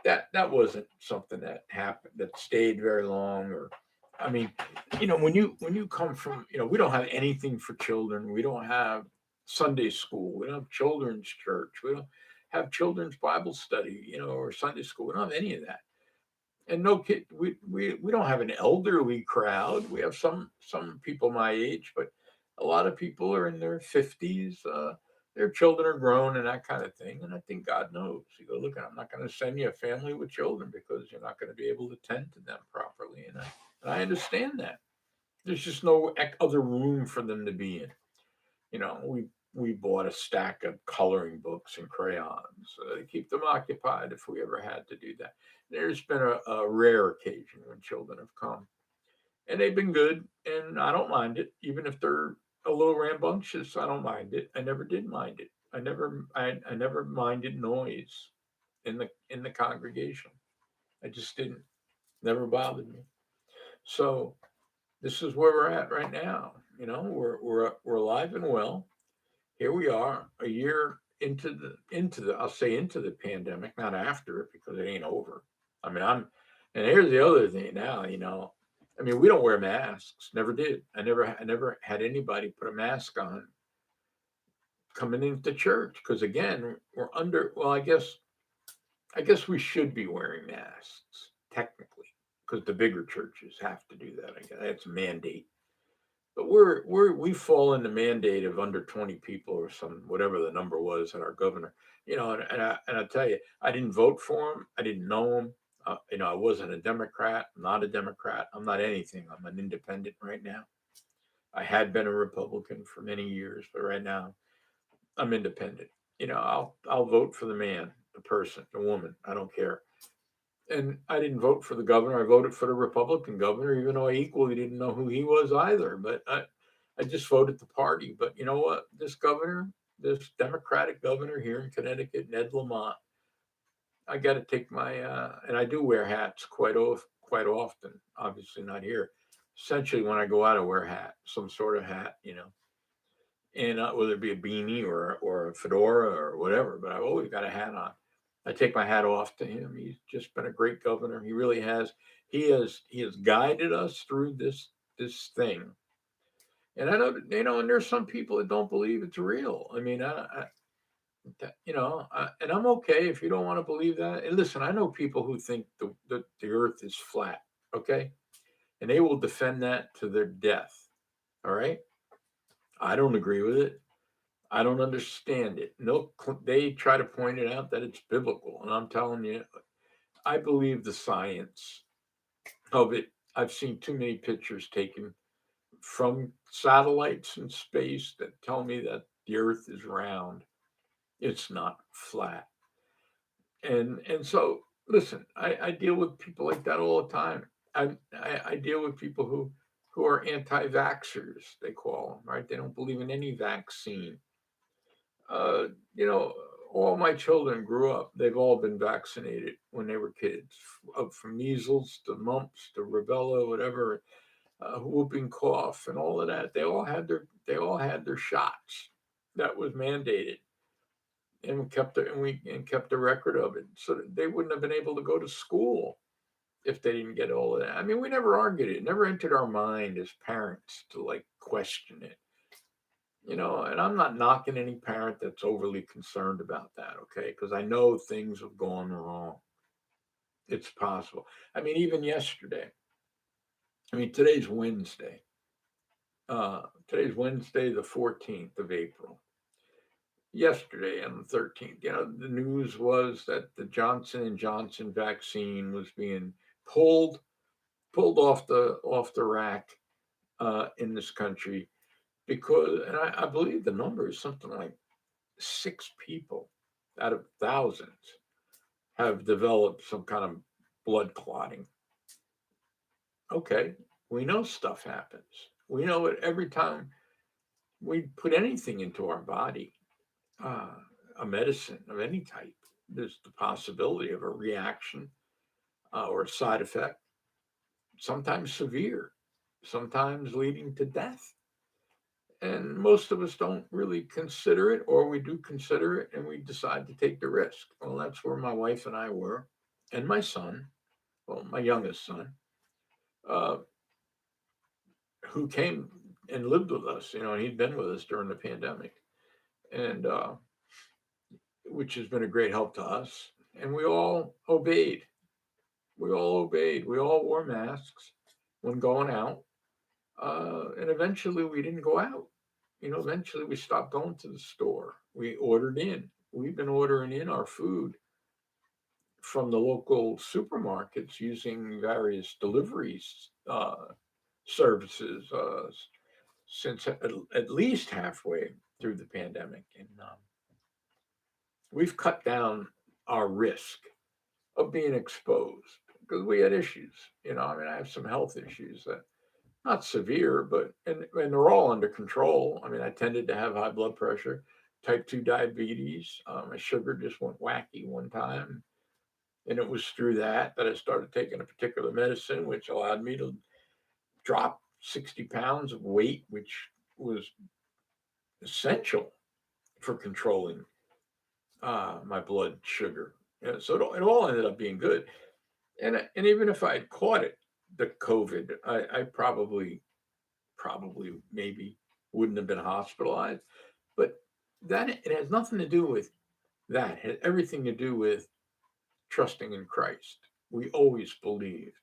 that wasn't something that happened that stayed very long. Or I mean, when you come from, we don't have anything for children. We don't have Sunday school. We don't have children's church. We don't have children's Bible study, or Sunday school. We don't have any of that. And no kid, we don't have an elderly crowd. We have some people my age, but a lot of people are in their 50s. Their children are grown and that kind of thing. And I think God knows. You go, look, I'm not going to send you a family with children because you're not going to be able to tend to them properly. And I understand that. There's just no other room for them to be in. We bought a stack of coloring books and crayons to keep them occupied if we ever had to do that. There's been a rare occasion when children have come, and they've been good, and I don't mind it, even if they're a little rambunctious. I don't mind it. I never did mind it. I never minded noise in the congregation. I just didn't. Never bothered me. So this is where we're at right now. We're alive and well. Here we are, a year into the I'll say into the pandemic, not after it because it ain't over. I mean, and here's the other thing now. I mean, we don't wear masks. Never did. I never had anybody put a mask on coming into church because again, we're under. Well, I guess we should be wearing masks technically because the bigger churches have to do that. I guess that's a mandate. But we fall in the mandate of under 20 people or some whatever the number was at our governor. And I tell you, I didn't vote for him. I didn't know him. I wasn't a Democrat. I'm not a Democrat. I'm not anything. I'm an independent right now. I had been a Republican for many years, but right now I'm independent. I'll vote for the man, the person, the woman. I don't care. And I didn't vote for the governor. I voted for the Republican governor, even though I equally didn't know who he was either. But I just voted the party. But you know what? This governor, this Democratic governor here in Connecticut, Ned Lamont, I got to take and I do wear hats quite often. Obviously not here. Essentially, when I go out, I wear a hat, some sort of hat. And whether it be a beanie or a fedora or whatever, but I've always got a hat on. I take my hat off to him. He's just been a great governor. He really has. He has guided us through this thing. And I know and there's some people that don't believe it's real. I mean, and I'm okay if you don't want to believe that. And listen, I know people who think the Earth is flat. Okay, and they will defend that to their death. All right, I don't agree with it. I don't understand it. No, they try to point it out that it's biblical, and I'm telling you, I believe the science of it. I've seen too many pictures taken from satellites in space that tell me that the Earth is round. It's not flat, and so listen, I deal with people like that all the time. I deal with people who are anti-vaxxers. They call them right. They don't believe in any vaccine. uh, you know, all my children grew up. They've all been vaccinated when they were kids, from measles to mumps to rubella, whatever, whooping cough, and all of that. They all had their shots. That was mandated, and we kept a record of it, so that they wouldn't have been able to go to school if they didn't get all of that. I mean, we never argued it. It never entered our mind as parents to like question it. And I'm not knocking any parent that's overly concerned about that, okay? Because I know things have gone wrong. It's possible. I mean, even yesterday. I mean, today's Wednesday, the 14th of April. Yesterday on the 13th, the news was that the Johnson and Johnson vaccine was being pulled pulled off the rack in this country because, and I believe the number is something like 6 people out of thousands have developed some kind of blood clotting. Okay, we know stuff happens. We know it every time we put anything into our body, uh, a medicine of any type. There's the possibility of a reaction or a side effect, sometimes severe, sometimes leading to death. And most of us don't really consider it, or we do consider it and we decide to take the risk. Well, that's where my wife and I were, and my son, well, my youngest son, uh, who came and lived with us, and he'd been with us during the pandemic, and which has been a great help to us. And we all obeyed. We all obeyed. We all wore masks when going out. And eventually we didn't go out. Eventually we stopped going to the store. We ordered in. We've been ordering in our food from the local supermarkets using various deliveries services since at least halfway. through the pandemic, and we've cut down our risk of being exposed because we had issues. I mean, I have some health issues that not severe, but and they're all under control. I mean, I tended to have high blood pressure, type 2 diabetes. My sugar just went wacky one time. And it was through that I started taking a particular medicine, which allowed me to drop 60 pounds of weight, which was essential for controlling my blood sugar. So it all ended up being good. And even if I had caught it, the COVID, I probably maybe wouldn't have been hospitalized. But that it has nothing to do with that. It had everything to do with trusting in Christ. We always believed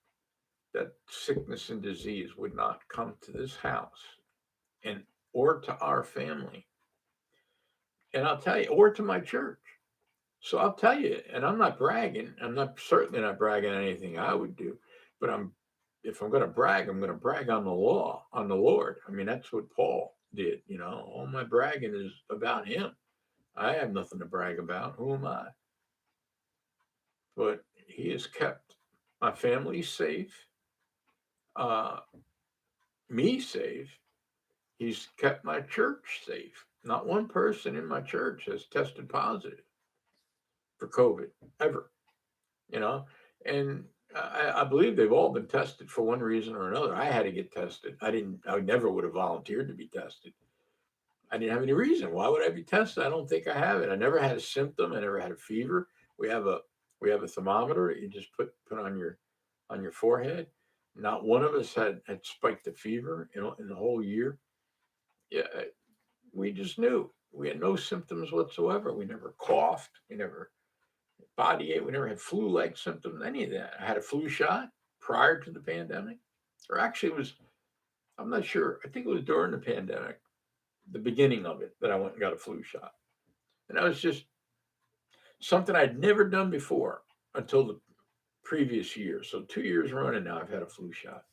that sickness and disease would not come to this house and or to our family. And I'll tell you, or to my church. So I'll tell you, and I'm not bragging. I'm not certainly not bragging on anything I would do, but if I'm going to brag, I'm going to brag on the law, on the Lord. I mean, that's what Paul did. All my bragging is about him. I have nothing to brag about. Who am I? But he has kept my family safe, uh, me safe. He's kept my church safe. Not one person in my church has tested positive for COVID ever, you know, and I believe they've all been tested for one reason or another. I had to get tested. I never would have volunteered to be tested. I didn't have any reason. Why would I be tested? I don't think I have it. I never had a symptom. I never had a fever. We have a we have a thermometer you just put on your forehead. Not one of us had spiked a fever, in the whole year. Yeah, we just knew. We had no symptoms whatsoever. We never coughed. We never body ache. We never had flu-like symptoms. Any of that. I had a flu shot prior to the pandemic, or actually, it was. I'm not sure. I think it was during the pandemic, the beginning of it, that I went and got a flu shot, and that was just something I'd never done before until the previous year. So 2 years running now, I've had a flu shot.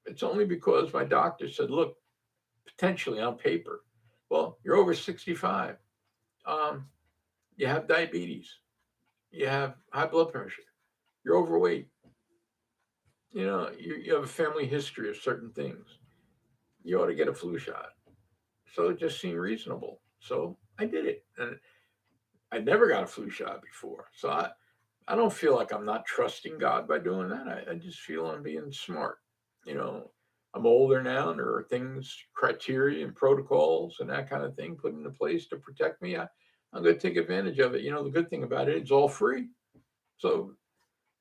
It's only because my doctor said, "Look, potentially on paper, well, you're over 65. Um, you have diabetes. You have high blood pressure. You're overweight. You have a family history of certain things. You ought to get a flu shot." So it just seemed reasonable. So I did it. And I never got a flu shot before. So I don't feel like I'm not trusting God by doing that. I just feel I'm being smart. You know, I'm older now, and there are things, criteria, and protocols, and that kind of thing put into place to protect me. I'm going to take advantage of it. The good thing about it, it's all free. So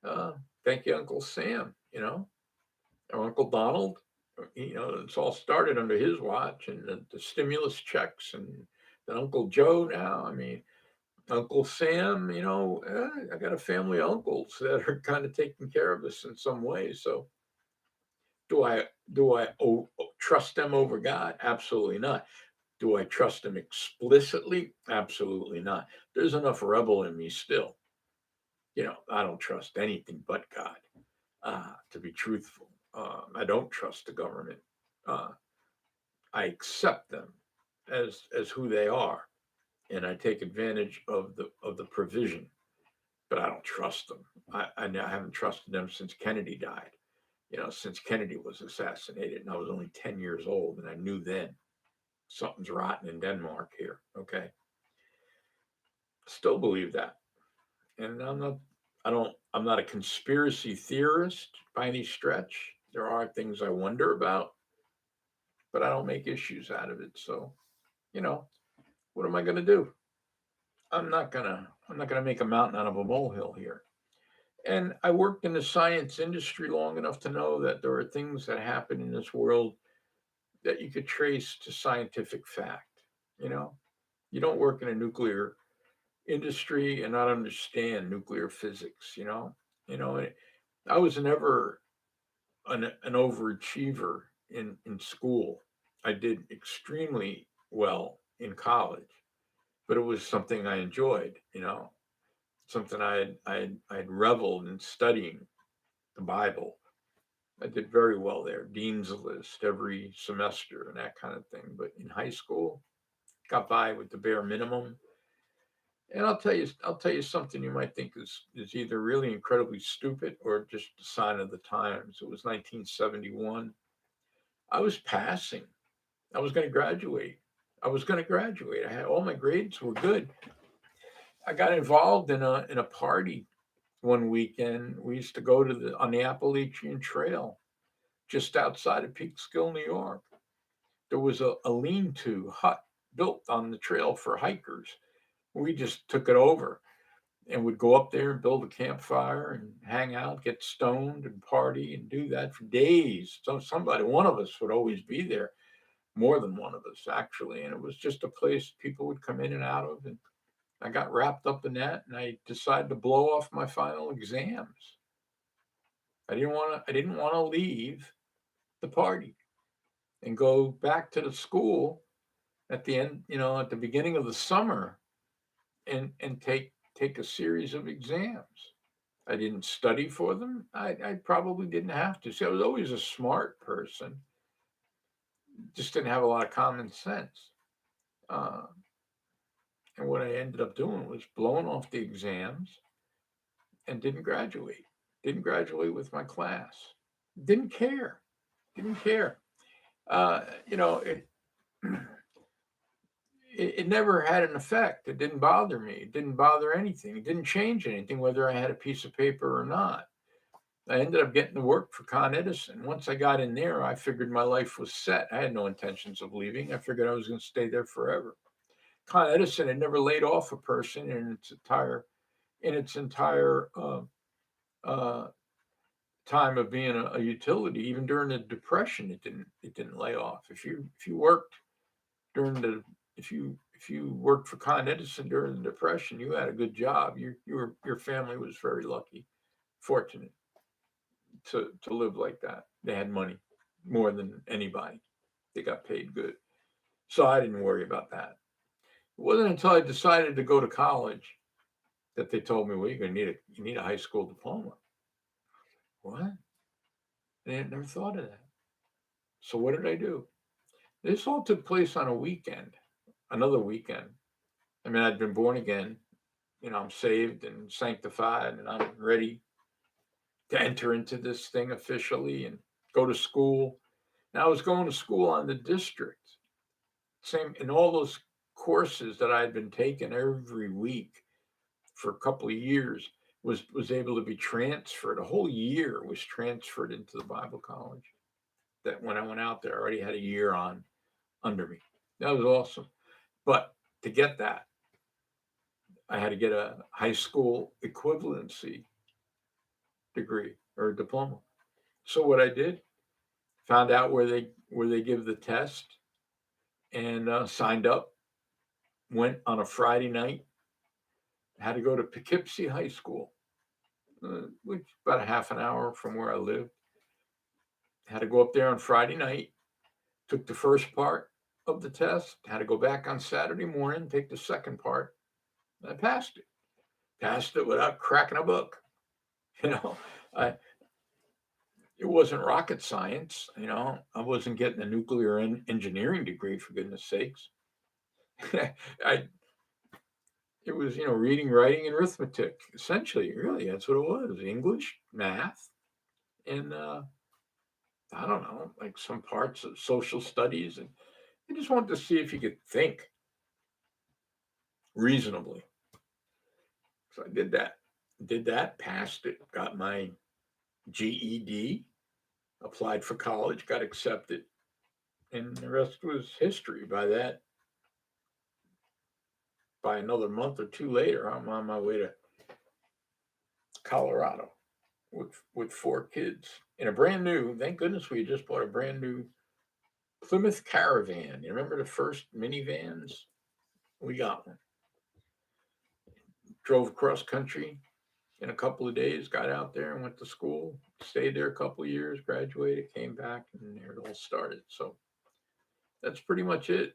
uh, thank you, Uncle Sam. Or Uncle Donald. It's all started under his watch, and the stimulus checks, and then Uncle Joe now. I mean, Uncle Sam, I got a family of uncles that are kind of taking care of us in some way. So do I trust them over God? Absolutely not. Do I trust them explicitly? Absolutely not. There's enough rebel in me still. I don't trust anything but God. To be truthful, I don't trust the government. Uh, I accept them as who they are, and I take advantage of the provision, but I don't trust them. I haven't trusted them since Kennedy died. Since Kennedy was assassinated, and I was only 10 years old, and I knew then something's rotten in Denmark here. Okay, still believe that, and I'm not a conspiracy theorist by any stretch. There are things I wonder about, but I don't make issues out of it. So, you know, what am I going to do? I'm not gonna make a mountain out of a molehill here. And I worked in the science industry long enough to know that there are things that happen in this world that you could trace to scientific fact. You know, you don't work in a nuclear industry and not understand nuclear physics. I was never an overachiever in school. I did extremely well in college, but it was something I enjoyed. Something I had reveled in studying the Bible. I did very well there, Dean's List every semester and that kind of thing. But in high school, got by with the bare minimum. And I'll tell you something you might think is either really incredibly stupid or just a sign of the times. It was 1971. I was passing. I was going to graduate. I had all my grades were good. I got involved in a party one weekend. We used to go to the on the Appalachian Trail just outside of Peekskill, New York. There was a lean-to hut built on the trail for hikers. We just took it over and would go up there and build a campfire and hang out, get stoned and party and do that for days. So one of us would always be there, more than one of us actually. And it was just a place people would come in and out of. And I got wrapped up in that and I decided to blow off my final exams. I didn't want to leave the party and go back to the school at the end, at the beginning of the summer and take a series of exams. I didn't study for them. I probably didn't have to. See, I was always a smart person, just didn't have a lot of common sense. Uh, and what I ended up doing was blowing off the exams and didn't graduate. Didn't graduate with my class. Didn't care. Didn't care. Uh, you know, it, it never had an effect. It didn't bother me. It didn't bother anything. It didn't change anything, whether I had a piece of paper or not. I ended up getting to work for Con Edison. Once I got in there, I figured my life was set. I had no intentions of leaving. I figured I was going to stay there forever. Con Edison had never laid off a person in its entire uh, time of being a utility. Even during the Depression, it didn't lay off. If you worked during the if you worked for Con Edison during the Depression, you had a good job. Your family was very lucky, fortunate to live like that. They had money more than anybody. They got paid good. So I didn't worry about that. It wasn't until I decided to go to college that they told me, well, you need a high school diploma. What? They had never thought of that. So what did I do? This all took place on a weekend, another weekend. I mean, I'd been born again. I'm saved and sanctified, and I'm ready to enter into this thing officially and go to school. Now I was going to school on the district, same in all those courses that I'd been taking every week for a couple of years was able to be transferred. A whole year was transferred into the Bible college. That when I went out there, I already had a year on under me. That was awesome. But to get that, I had to get a high school equivalency degree or diploma. So what I did, found out where they give the test, and signed up. Went on a Friday night. Had to go to Poughkeepsie High School, which about a half an hour from where I lived. Had to go up there on Friday night. Took the first part of the test. Had to go back on Saturday morning, take the second part. And I passed it. Passed it without cracking a book. You know, I it wasn't rocket science. I wasn't getting a nuclear engineering degree for goodness sakes. I it was reading, writing, and arithmetic. Essentially, really, that's what it was: English, math, and I don't know, like some parts of social studies. And I just wanted to see if you could think reasonably. So I did that. Did that, passed it, got my GED, applied for college, got accepted, and the rest was history. By another month or two later, I'm on my way to Colorado with four kids in a brand new. Thank goodness we had just bought a brand new Plymouth Caravan. You remember the first minivans? We got one. Drove across country in a couple of days. Got out there and went to school. Stayed there a couple of years. Graduated. Came back, and there it all started. So that's pretty much it.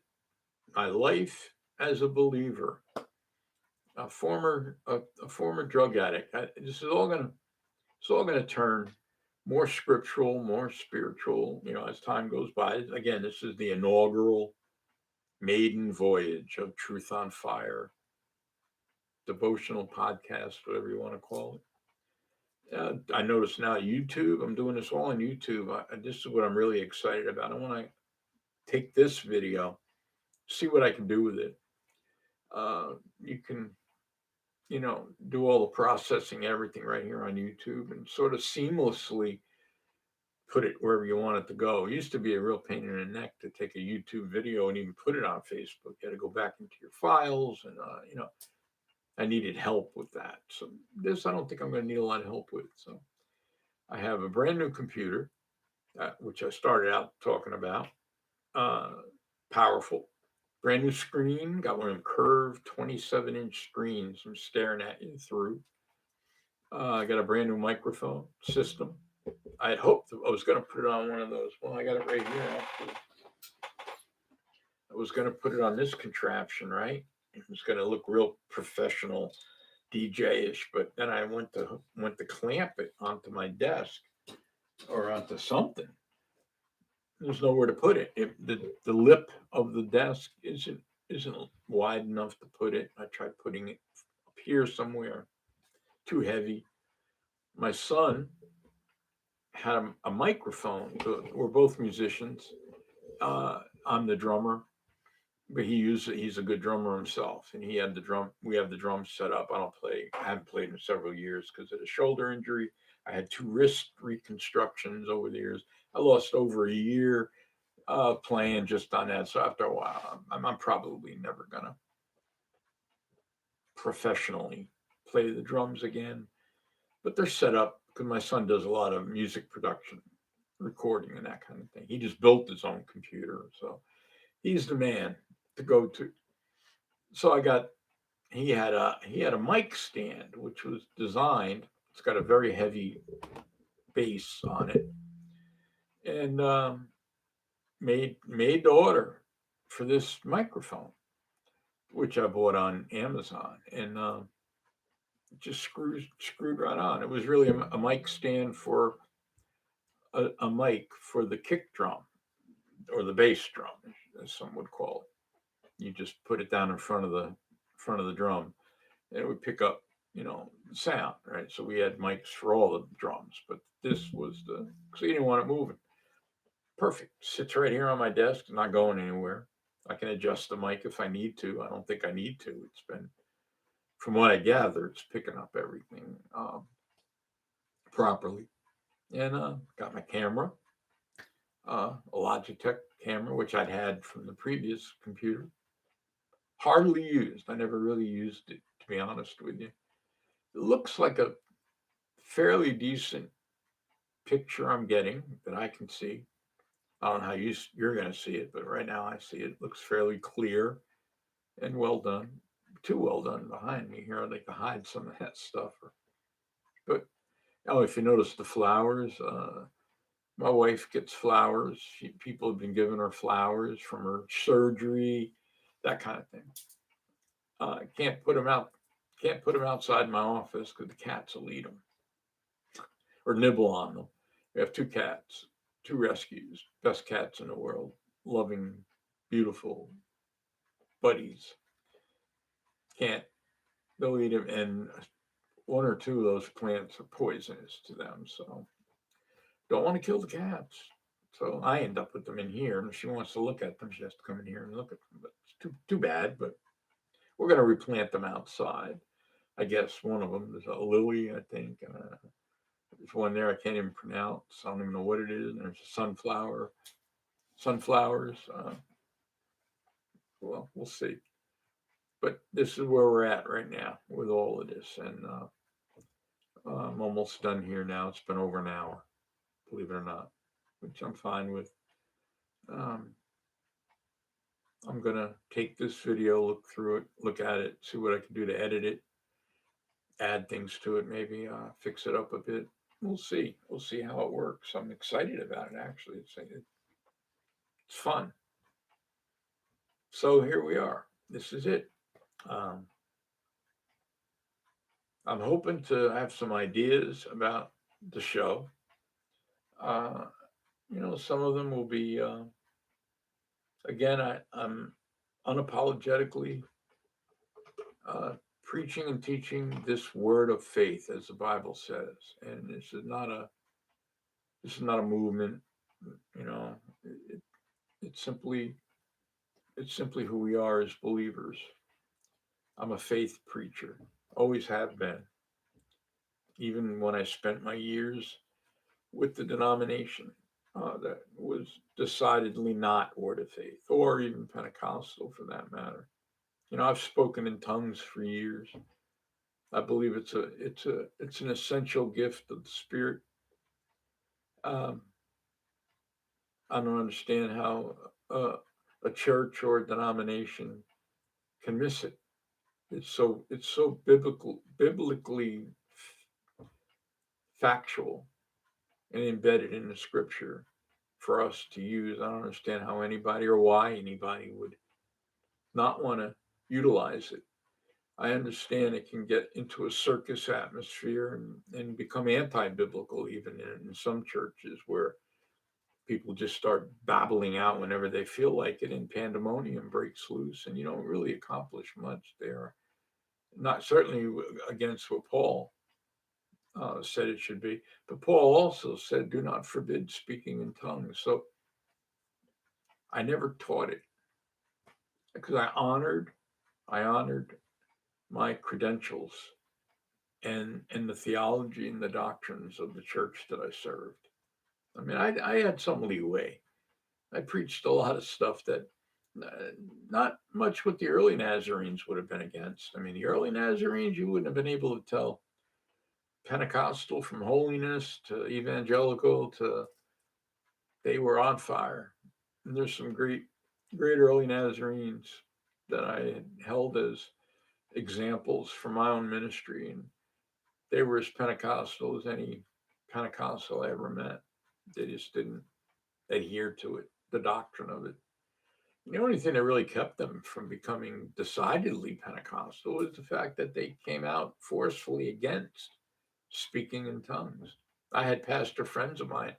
My life as a believer, a former drug addict. This is all gonna turn more scriptural, more spiritual, as time goes by. Again, this is the inaugural maiden voyage of Truth on Fire, devotional podcast, whatever you want to call it. I notice now YouTube, I'm doing this all on YouTube. This is what I'm really excited about. I want to take this video, see what I can do with it. You can, do all the processing, everything right here on YouTube and sort of seamlessly put it wherever you want it to go. It used to be a real pain in the neck to take a YouTube video and even put it on Facebook. You had to go back into your files, and I needed help with that. So this, I don't think I'm going to need a lot of help with. So I have a brand new computer, which I started out talking about. Uh, Powerful, brand new screen. Got one of them curved 27-inch screens. I'm staring at you through. I got a brand new microphone system. I had hoped I was going to put it on one of those. Well, I got it right here. Actually, I was going to put it on this contraption, right? It was going to look real professional, DJ-ish. But then I went to clamp it onto my desk or onto something. There's nowhere to put it. The lip of the desk isn't wide enough to put it. I tried putting it up here somewhere. Too heavy. My son had a microphone. We're both musicians. I'm the drummer, but he's a good drummer himself, and he had the drum. We have the drums set up. I don't play. I haven't played in several years because of a shoulder injury. I had 2 wrist reconstructions over the years. I lost over a year playing just on that. So after a while, I'm probably never gonna professionally play the drums again. But they're set up because my son does a lot of music production, recording, and that kind of thing. He just built his own computer, so he's the man to go to. So he had a mic stand which was designed. It's got a very heavy bass on it, and made the order for this microphone, which I bought on Amazon, and just screwed right on. It was really a mic stand for a mic for the kick drum or the bass drum, as some would call it. You just put it down in front of the drum, and it would pick up, sound, right? So we had mics for all the drums, but this was because you didn't want it moving. Perfect. Sits right here on my desk, not going anywhere. I can adjust the mic if I need to. I don't think I need to. It's been, from what I gather, it's picking up everything properly. And got my camera, a Logitech camera, which I'd had from the previous computer. Hardly used. I never really used it, to be honest with you. It looks like a fairly decent picture I'm getting that I can see. I don't know how you're going to see it, but right now I see it. It looks fairly clear and well done. Too well done behind me here. I'd like to hide some of that stuff. But if you notice the flowers, my wife gets flowers. People have been giving her flowers from her surgery, that kind of thing. Can't put them out. Can't put them outside my office because the cats will eat them or nibble on them. We have 2 cats, 2 rescues, best cats in the world, loving, beautiful buddies. Can't They'll eat them, and 1 or 2 of those plants are poisonous to them. So don't want to kill the cats. So I end up with them in here, and if she wants to look at them, she has to come in here and look at them. But it's too bad. But we're going to replant them outside. I guess one of them is a lily, I think. There's one there I can't even pronounce. I don't even know what it is. And there's a sunflowers. Well, we'll see. But this is where we're at right now with all of this, and I'm almost done here now. It's been over an hour, believe it or not, which I'm fine with. Um, I'm gonna take this video, look through it, look at it, see what I can do to edit it, add things to it, maybe fix it up a bit. We'll see. We'll see how it works. I'm excited about it. Actually, it's fun. So here we are. This is it. Um, I'm hoping to have some ideas about the show. Uh, some of them will be again. I'm unapologetically uh, preaching and teaching this word of faith, as the Bible says. And this is not a movement. You know, it, it's simply it's simply who we are as believers. I'm a faith preacher, always have been, even when I spent my years with the denomination that was decidedly not Word of Faith or even Pentecostal for that matter. I've spoken in tongues for years. I believe it's an essential gift of the Spirit. Um, I don't understand how a church or a denomination can miss it. It's so biblically factual and embedded in the Scripture for us to use. I don't understand how anybody or why anybody would not want to utilize it. I understand it can get into a circus atmosphere and become anti biblical, even in some churches where people just start babbling out whenever they feel like it, and pandemonium breaks loose, and you don't really accomplish much there. Not certainly against what Paul said it should be, but Paul also said, "Do not forbid speaking in tongues." So I never taught it because I honored my credentials and the theology and the doctrines of the church that I served. I mean, I had some leeway. I preached a lot of stuff that uh, not much what the early Nazarenes would have been against. I mean, the early Nazarenes, you wouldn't have been able to tell Pentecostal from holiness to evangelical to they were on fire. And there's some great early Nazarenes that I had held as examples for my own ministry, and they were as Pentecostal as any Pentecostal I ever met. They just didn't adhere to it, the doctrine of it. The only thing that really kept them from becoming decidedly Pentecostal was the fact that they came out forcefully against speaking in tongues. I had pastor friends of mine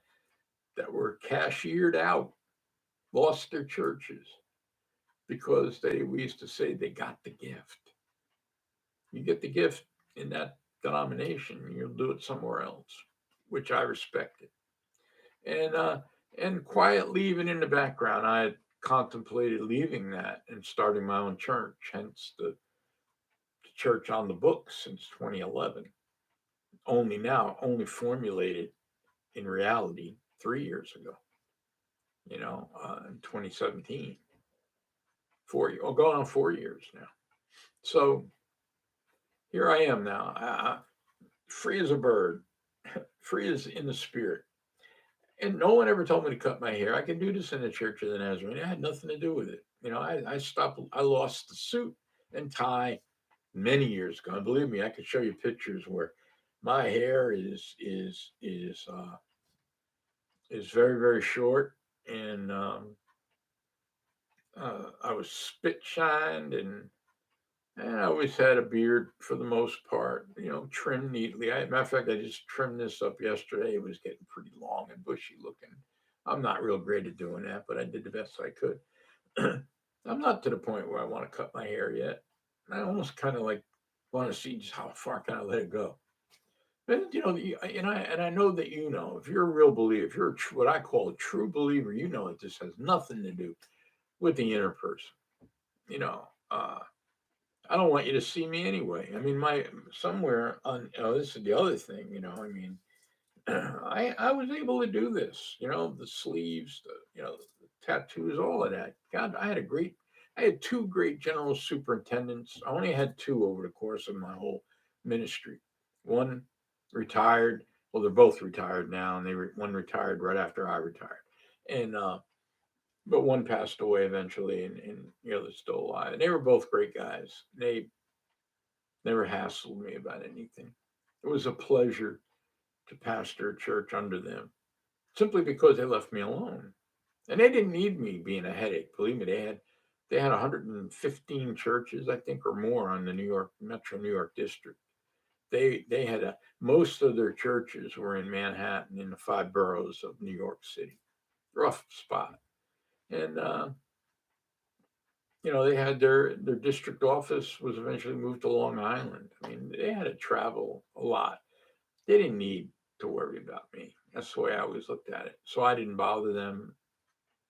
that were cashiered out, lost their churches because we used to say they got the gift. You get the gift in that denomination, you'll do it somewhere else, which I respected. And quietly, even in the background, I had contemplated leaving that and starting my own church, hence the church on the books since 2011. Only formulated in reality 3 years ago, in 2017. 4 years, going on 4 years now. So here I am now, free as a bird, free as in the spirit. And no one ever told me to cut my hair. I can do this in the Church of the Nazarene. It had nothing to do with it. I stopped. I lost the suit and tie many years ago. And believe me, I could show you pictures where my hair is very very short, and I was spit shined, and I always had a beard for the most part. Trimmed neatly. Matter of fact, I just trimmed this up yesterday. It was getting pretty long and bushy looking. I'm not real great at doing that, but I did the best I could. I'm not to the point where I want to cut my hair yet. I almost kind of like want to see just how far can I let it go. But and I know that if you're a real believer, if you're what I call a true believer, that this has nothing to do with the inner person. You know, uh, I don't want you to see me anyway. I mean, my somewhere on this is the other thing. I mean, I was able to do this. The sleeves, the tattoos, all of that. God, I had two great general superintendents. I only had two over the course of my whole ministry. One retired. Well, they're both retired now, and one retired right after I retired, and but one passed away eventually, and they're still alive. And they were both great guys. They never hassled me about anything. It was a pleasure to pastor a church under them simply because they left me alone. And they didn't need me being a headache. Believe me, they had 115 churches, I think, or more on the Metro New York district. They had most of their churches were in Manhattan in the five boroughs of New York City. Rough spot. And They had their district office was eventually moved to Long Island. I mean, they had to travel a lot. They didn't need to worry about me. That's the way I always looked at it. So I didn't bother them.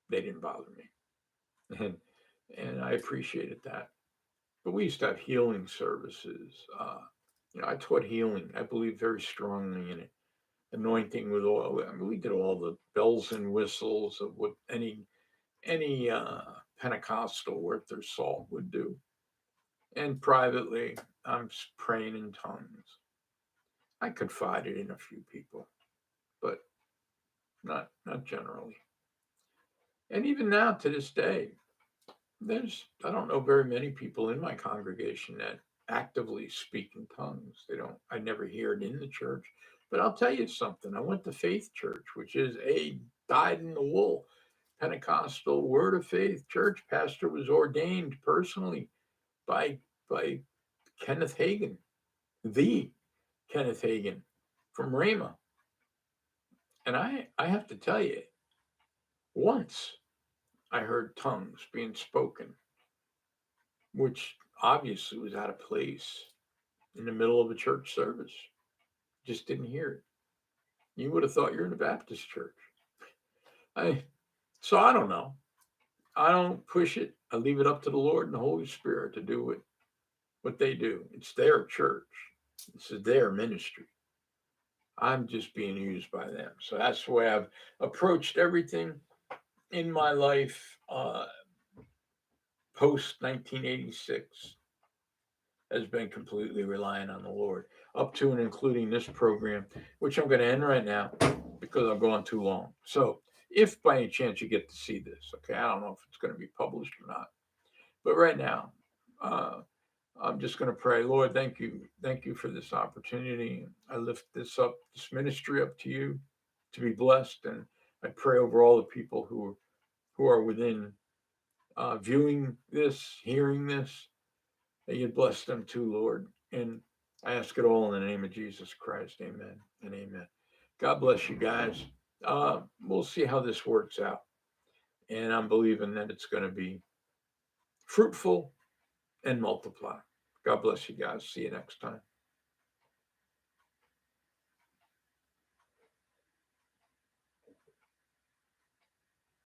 They didn't bother me, and I appreciated that. But we used to have healing services. I taught healing. I believe very strongly in it. Anointing with oil. I mean, we did all the bells and whistles of what any Pentecostal worth their salt would do. And privately, I'm praying in tongues. I confided in a few people, but not generally. And even now, to this day, I don't know very many people in my congregation that actively speak in tongues. They don't. I never hear it in the church. But I'll tell you something. I went to Faith Church, which is a dyed in the wool Pentecostal Word of Faith church. Pastor was ordained personally by by Kenneth Hagin, the Kenneth Hagin from Rhema. And I have to tell you, once I heard tongues being spoken, which obviously was out of place in the middle of a church service. Just didn't hear it. You would have thought you're in a Baptist church. I so I don't know. I don't push it. I leave it up to the Lord and the Holy Spirit to do what they do. It's their church. This is their ministry. I'm just being used by them. So that's the way I've approached everything in my life post 1986 has been completely reliant on the Lord, up to and including this program, which I'm going to end right now because I've gone too long. So, if by any chance you get to see this, okay, I don't know if it's going to be published or not, but right now, uh, I'm just going to pray, Lord, thank you for this opportunity. I lift this ministry up to you, to be blessed, and I pray over all the people who are within viewing this, hearing this, that you'd bless them too, Lord. And I ask it all in the name of Jesus Christ. Amen and amen. God bless you guys. We'll see how this works out. And I'm believing that it's going to be fruitful and multiply. God bless you guys. See you next time.